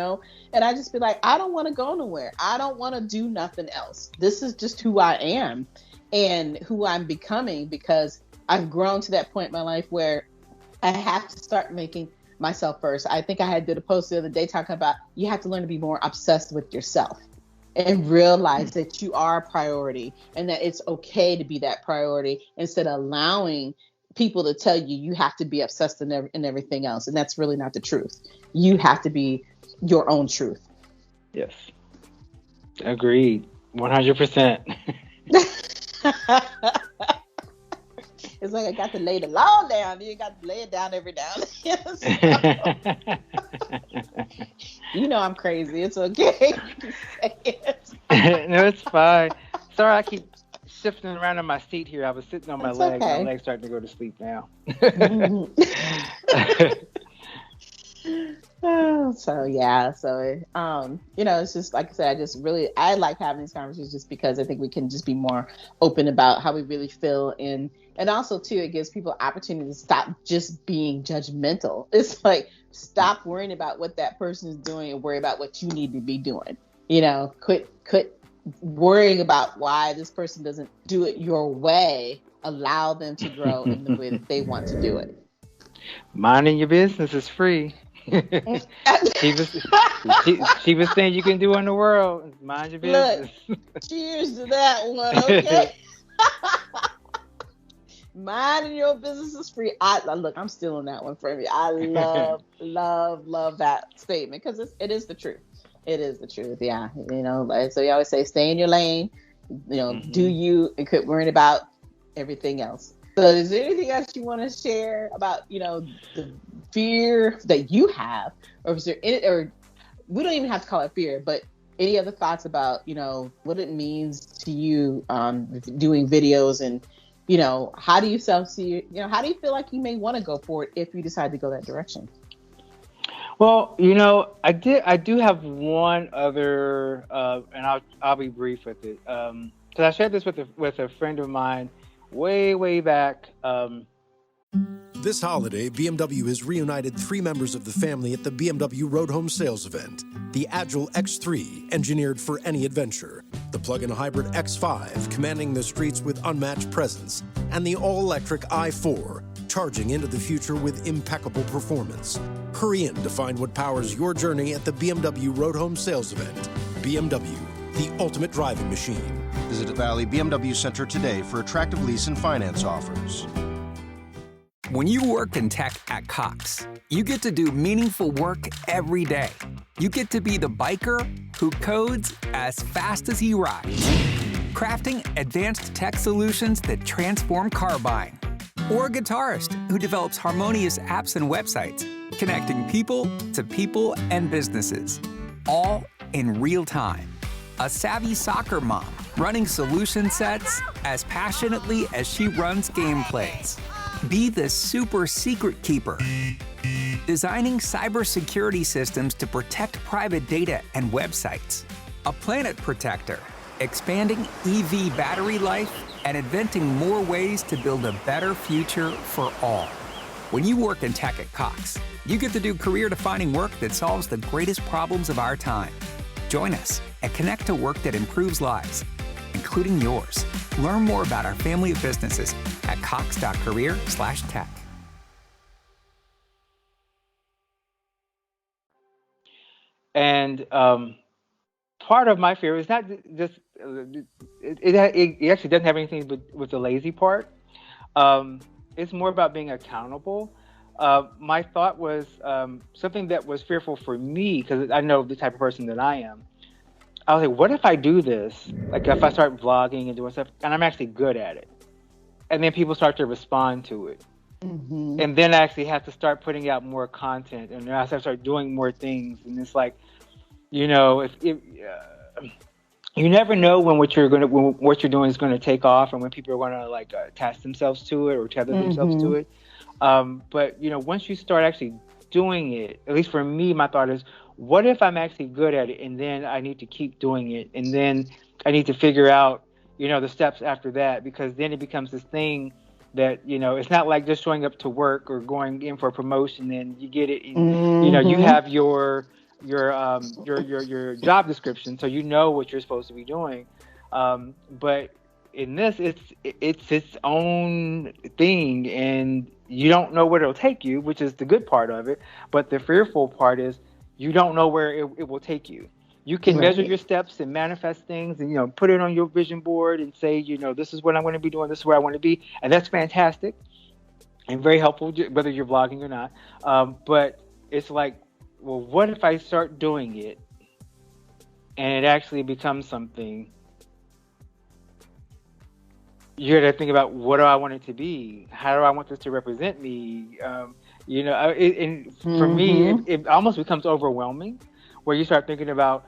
I just be like, I don't want to go nowhere. I don't want to do nothing else. This is just who I am and who I'm becoming, because I've grown to that point in my life where I have to start making myself first. I think I did a post the other day talking about you have to learn to be more obsessed with yourself and realize that you are a priority and that it's okay to be that priority instead of allowing people to tell you have to be obsessed in everything else. And that's really not the truth. You have to be your own truth. Yes. Agreed. 100%. It's like I got to lay the law down. You got to lay it down every now and then. I'm crazy. It's okay. Say it. No, it's fine. Sorry, I keep shifting around on my seat here. I was sitting on my legs. Okay. My legs starting to go to sleep now. So yeah. So it's just like I said. I like having these conversations just because I think we can just be more open about how we really feel, and also too, it gives people opportunity to stop just being judgmental. It's like, stop worrying about what that person is doing and worry about what you need to be doing. Quit worrying about why this person doesn't do it your way. Allow them to grow in the way that they want to do it. Minding your business is free. she was saying you can do in the world. Mind your business. Look, cheers to that one, okay? Minding your business is free. I'm stealing that one from you. I love that statement because it is the truth. It is the truth. Yeah. So you always say, stay in your lane, do you, and quit worrying about everything else. So is there anything else you want to share about, the fear that you have, or is there any, or we don't even have to call it fear, but any other thoughts about, what it means to you, doing videos, and, how do you see, how do you feel like you may want to go forward if you decide to go that direction? Well, I do have one other, and I'll be brief with it. Because I shared this with a friend of mine way back. This holiday, BMW has reunited 3 members of the family at the BMW Road Home Sales event. The Agile X3, engineered for any adventure. The plug-in hybrid X5, commanding the streets with unmatched presence. And the all-electric i4, charging into the future with impeccable performance. Hurry in to find what powers your journey at the BMW Road Home Sales event. BMW, the ultimate driving machine. Visit the Valley BMW Center today for attractive lease and finance offers. When you work in tech at Cox, you get to do meaningful work every day. You get to be the biker who codes as fast as he rides, crafting advanced tech solutions that transform car buying. Or a guitarist who develops harmonious apps and websites, connecting people to people and businesses, all in real time. A savvy soccer mom running solution sets as passionately as she runs gameplays. Be the super secret keeper, designing cybersecurity systems to protect private data and websites. A planet protector, expanding EV battery life and inventing more ways to build a better future for all. When you work in tech at Cox, you get to do career-defining work that solves the greatest problems of our time. Join us and connect to work that improves lives, including yours. Learn more about our family of businesses at cox.career/tech. And part of my fear is not just, it actually doesn't have anything to do with the lazy part. It's more about being accountable. My thought was something that was fearful for me, because I know the type of person that I am. I was like, what if I do this? Like, if I start vlogging and doing stuff, and I'm actually good at it, and then people start to respond to it. Mm-hmm. And then I actually have to start putting out more content, and then I have to start doing more things. And it's like, you never know when what you're doing is going to take off, and when people are going to like attach themselves to it or tether themselves to it. But once you start actually doing it, at least for me, my thought is, what if I'm actually good at it, and then I need to keep doing it, and then I need to figure out, the steps after that, because then it becomes this thing that, it's not like just showing up to work or going in for a promotion and you get it, and, you have your job description, so you know what you're supposed to be doing. But in this, it's its own thing, and you don't know where it'll take you, which is the good part of it. But the fearful part is you don't know where it will take you. You can measure your steps and manifest things, and put it on your vision board and say, this is what I'm going to be doing, this is where I want to be, and that's fantastic and very helpful, whether you're vlogging or not. But it's like, well, what if I start doing it and it actually becomes something? You got to think about, what do I want it to be? How do I want this to represent me? And for me, it almost becomes overwhelming, where you start thinking about,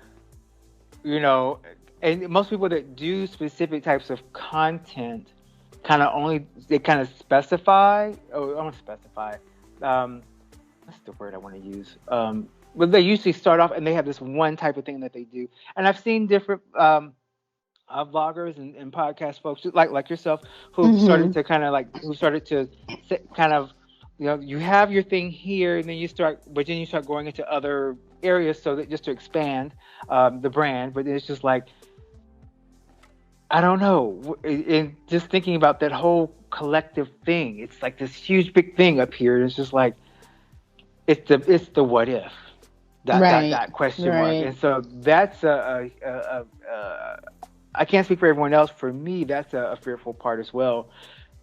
and most people that do specific types of content kind of specify. Oh, I want to specify. What's the word I want to use? But they usually start off and they have this one type of thing that they do. And I've seen different vloggers and podcast folks like yourself who started to you have your thing here, and then you start going into other areas, so that just to expand the brand. But it's just like, I don't know, and just thinking about that whole collective thing, it's like this huge big thing up here, and it's just like, it's the what if that question mark. And so that's I can't speak for everyone else. For me, that's a fearful part as well,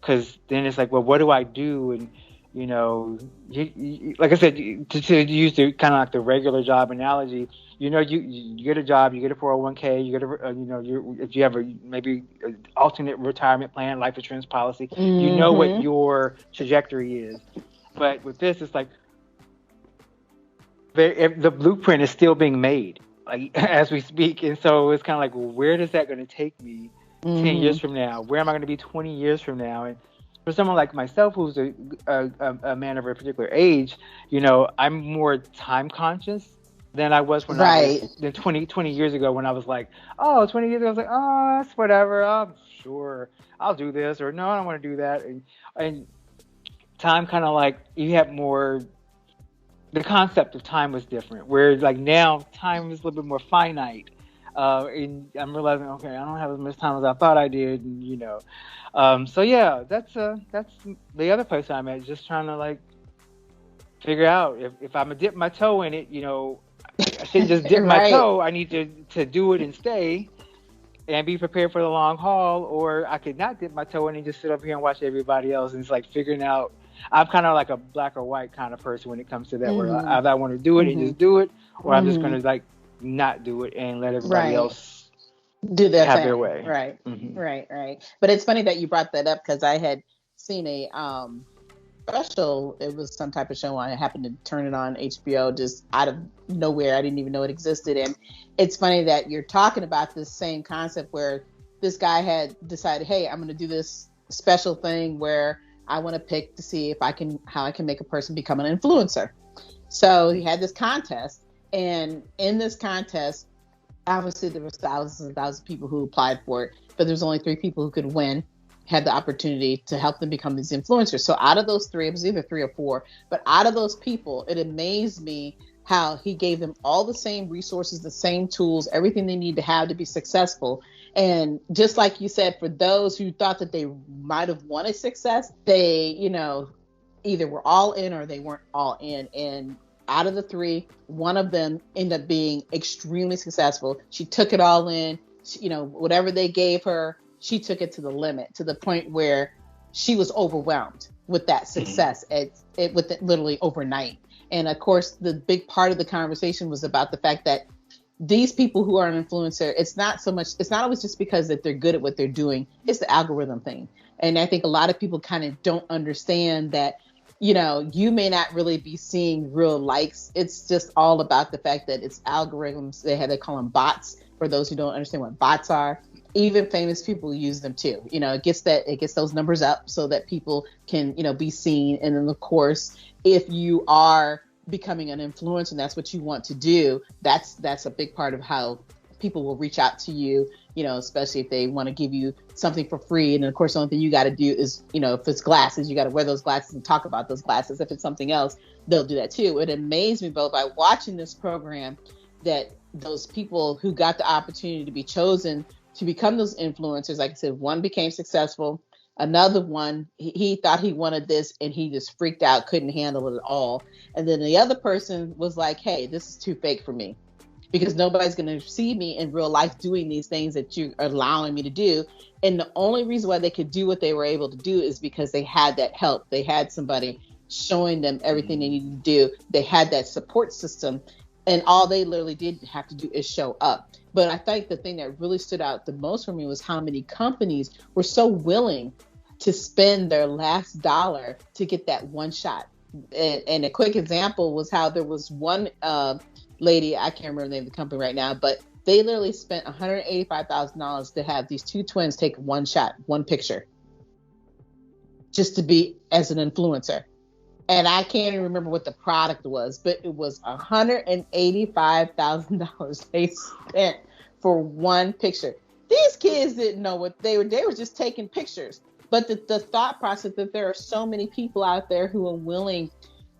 because then it's like, well, what do I do? And you, like I said, to use the kind of like the regular job analogy, you get a job, you get a 401k, you get if you have maybe an alternate retirement plan, life insurance policy, you know what your trajectory is. But with this, it's like the blueprint is still being made, like as we speak, and so it's kind of like, well, where is that going to take me 10 years from now? Where am I going to be 20 years from now? And for someone like myself, who's a man of a particular age, I'm more time conscious than I was when I was 20 years ago, when I was like, 20 years ago, I was like, it's whatever, I'm sure I'll do this, or no, I don't want to do that. And time kind of like, you have more, the concept of time was different, where like now time is a little bit more finite. And I'm realizing, okay, I don't have as much time as I thought I did, and so yeah, that's the other place I'm at, just trying to like figure out if I'm gonna dip my toe in it, I shouldn't just dip my toe. I need to do it and stay and be prepared for the long haul, or I could not dip my toe in and just sit up here and watch everybody else. And it's like figuring out. I'm kind of like a black or white kind of person when it comes to that, where either I want to do it and just do it, or I'm just gonna like not do it and let everybody else do their have thing. Their way. Right. But it's funny that you brought that up, because I had seen a special. It was some type of show. I happened to turn it on HBO just out of nowhere. I didn't even know it existed. And it's funny that you're talking about this same concept, where this guy had decided, hey, I'm going to do this special thing where I want to pick to see how I can make a person become an influencer. So he had this contest, and in this contest, obviously there was thousands and thousands of people who applied for it, but there's only 3 people who could win, had the opportunity to help them become these influencers. So out of those 3, it was either 3 or 4, but out of those people, it amazed me how he gave them all the same resources, the same tools, everything they need to have to be successful. And just like you said, for those who thought that they might have wanted success, they, either were all in or they weren't all in. And out of the 3, one of them ended up being extremely successful. She took it all in, whatever they gave her, she took it to the limit, to the point where she was overwhelmed with that success with it literally overnight. And of course, the big part of the conversation was about the fact that these people who are an influencer, it's not always just because that they're good at what they're doing. It's the algorithm thing. And I think a lot of people kind of don't understand that, you may not really be seeing real likes. It's just all about the fact that it's algorithms. They call them bots. for those who don't understand what bots are. Even famous people use them too. It gets those numbers up so that people can, be seen. And then of course, if you are becoming an influencer and that's what you want to do, that's a big part of how people will reach out to you, especially if they want to give you something for free. And of course, the only thing you got to do is, if it's glasses, you got to wear those glasses and talk about those glasses. If it's something else, they'll do that too. It amazed me, both by watching this program, that those people who got the opportunity to be chosen to become those influencers, like I said, one became successful. Another one, he thought he wanted this and he just freaked out, couldn't handle it at all. And then the other person was like, hey, this is too fake for me, because nobody's going to see me in real life doing these things that you are allowing me to do. And the only reason why they could do what they were able to do is because they had that help. They had somebody showing them everything they needed to do. They had that support system, and all they literally did have to do is show up. But I think the thing that really stood out the most for me was how many companies were so willing to spend their last dollar to get that one shot. And a quick example was how there was one lady, I can't remember the name of the company right now, but they literally spent $185,000 to have these two twins take one shot, one picture, just to be as an influencer. And I can't even remember what the product was, but it was $185,000 they spent for one picture. These kids didn't know what they were just taking pictures. But the thought process that there are so many people out there who are willing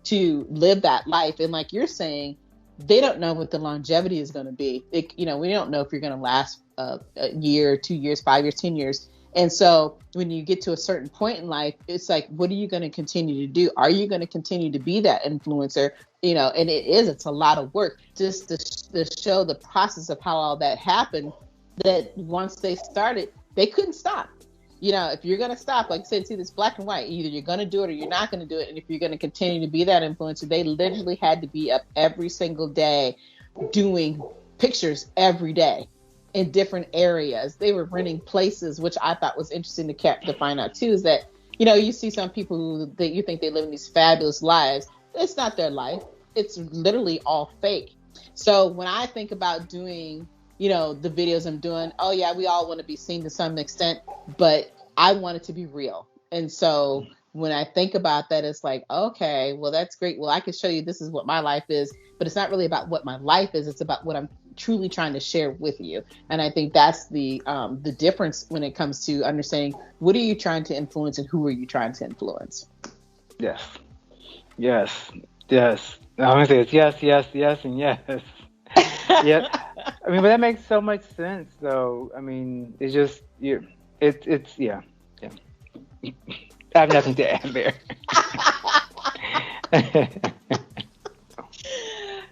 to live that life. And like you're saying, they don't know what the longevity is going to be. We don't know if you're going to last a year, 2 years, 5 years, 10 years. And so when you get to a certain point in life, it's like, what are you going to continue to do? Are you going to continue to be that influencer? And it's a lot of work just to show the process of how all that happened, that once they started, they couldn't stop. If you're going to stop, like I said, see, this black and white, either you're going to do it or you're not going to do it. And if you're going to continue to be that influencer, they literally had to be up every single day doing pictures every day in different areas. They were renting places, which I thought was interesting to find out too, is that, you see some people that you think they live in these fabulous lives. It's not their life. It's literally all fake. So when I think about doing the videos I'm doing, oh yeah, we all want to be seen to some extent, but I want it to be real. And so when I think about that, it's like, okay, well, that's great. Well, I can show you this is what my life is, but it's not really about what my life is. It's about what I'm truly trying to share with you. And I think that's the difference when it comes to understanding what are you trying to influence and who are you trying to influence? Yes. I'm going to say it's yes, and yes. Yeah. But that makes so much sense, though. It's just, it's yeah. I have nothing to add there.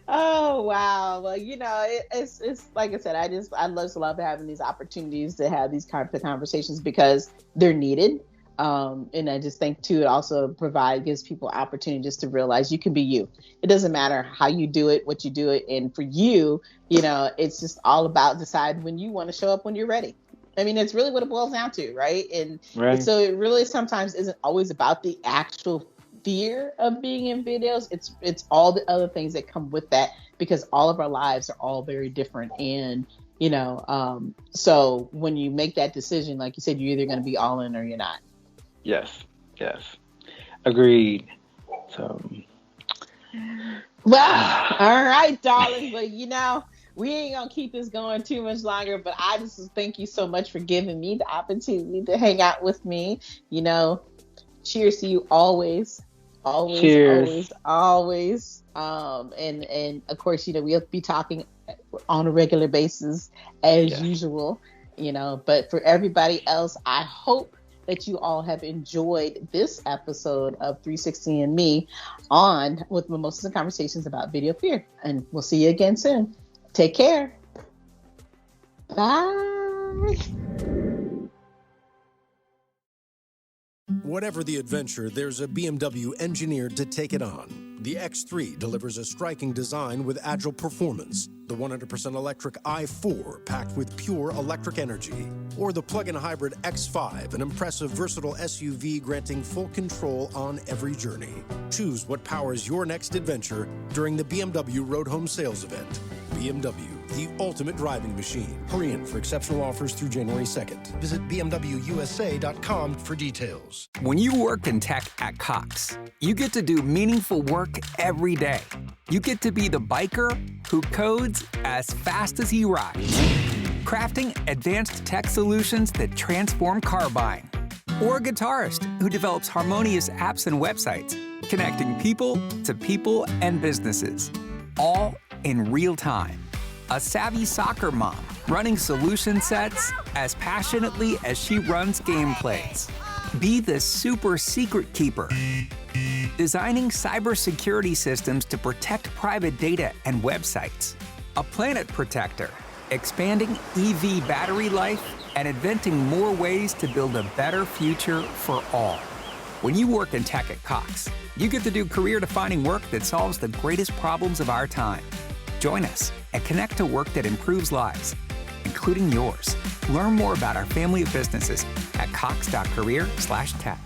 Oh, wow. Well, it's like I said, I just love having these opportunities to have these kinds of conversations because they're needed. And I just think too, it also gives people opportunity just to realize you can be you. It doesn't matter how you do it, what you do it. And for you, it's just all about decide when you want to show up when you're ready. It's really what it boils down to, right? And so it really sometimes isn't always about the actual fear of being in videos. It's all the other things that come with that, because all of our lives are all very different. And, so when you make that decision, like you said, you're either going to be all in or you're not. Yes. Agreed. So. Well, all right, darling. But we ain't gonna keep this going too much longer. But I just thank you so much for giving me the opportunity to hang out with me. Cheers to you always. Cheers. Always. And of course, we'll be talking on a regular basis as usual. But for everybody else, I hope that you all have enjoyed this episode of 360 and Me with Mimosas and Conversations about video fear. And we'll see you again soon. Take care. Bye. Whatever the adventure, there's a BMW engineered to take it on. The X3 delivers a striking design with agile performance. The 100% electric i4 packed with pure electric energy. Or the plug-in hybrid X5, an impressive versatile SUV granting full control on every journey. Choose what powers your next adventure during the BMW Road Home Sales event. BMW, the ultimate driving machine. Hurry in for exceptional offers through January 2nd. Visit bmwusa.com for details. When you work in tech at Cox, you get to do meaningful work every day. You get to be the biker who codes as fast as he rides, crafting advanced tech solutions that transform car buying. Or a guitarist who develops harmonious apps and websites, connecting people and businesses, all in real time. A savvy soccer mom running solution sets as passionately as she runs gameplays. Be the super secret keeper, designing cybersecurity systems to protect private data and websites. A planet protector, expanding EV battery life and inventing more ways to build a better future for all. When you work in tech at Cox, you get to do career-defining work that solves the greatest problems of our time. Join us and connect to work that improves lives, including yours. Learn more about our family of businesses at cox.career/tech.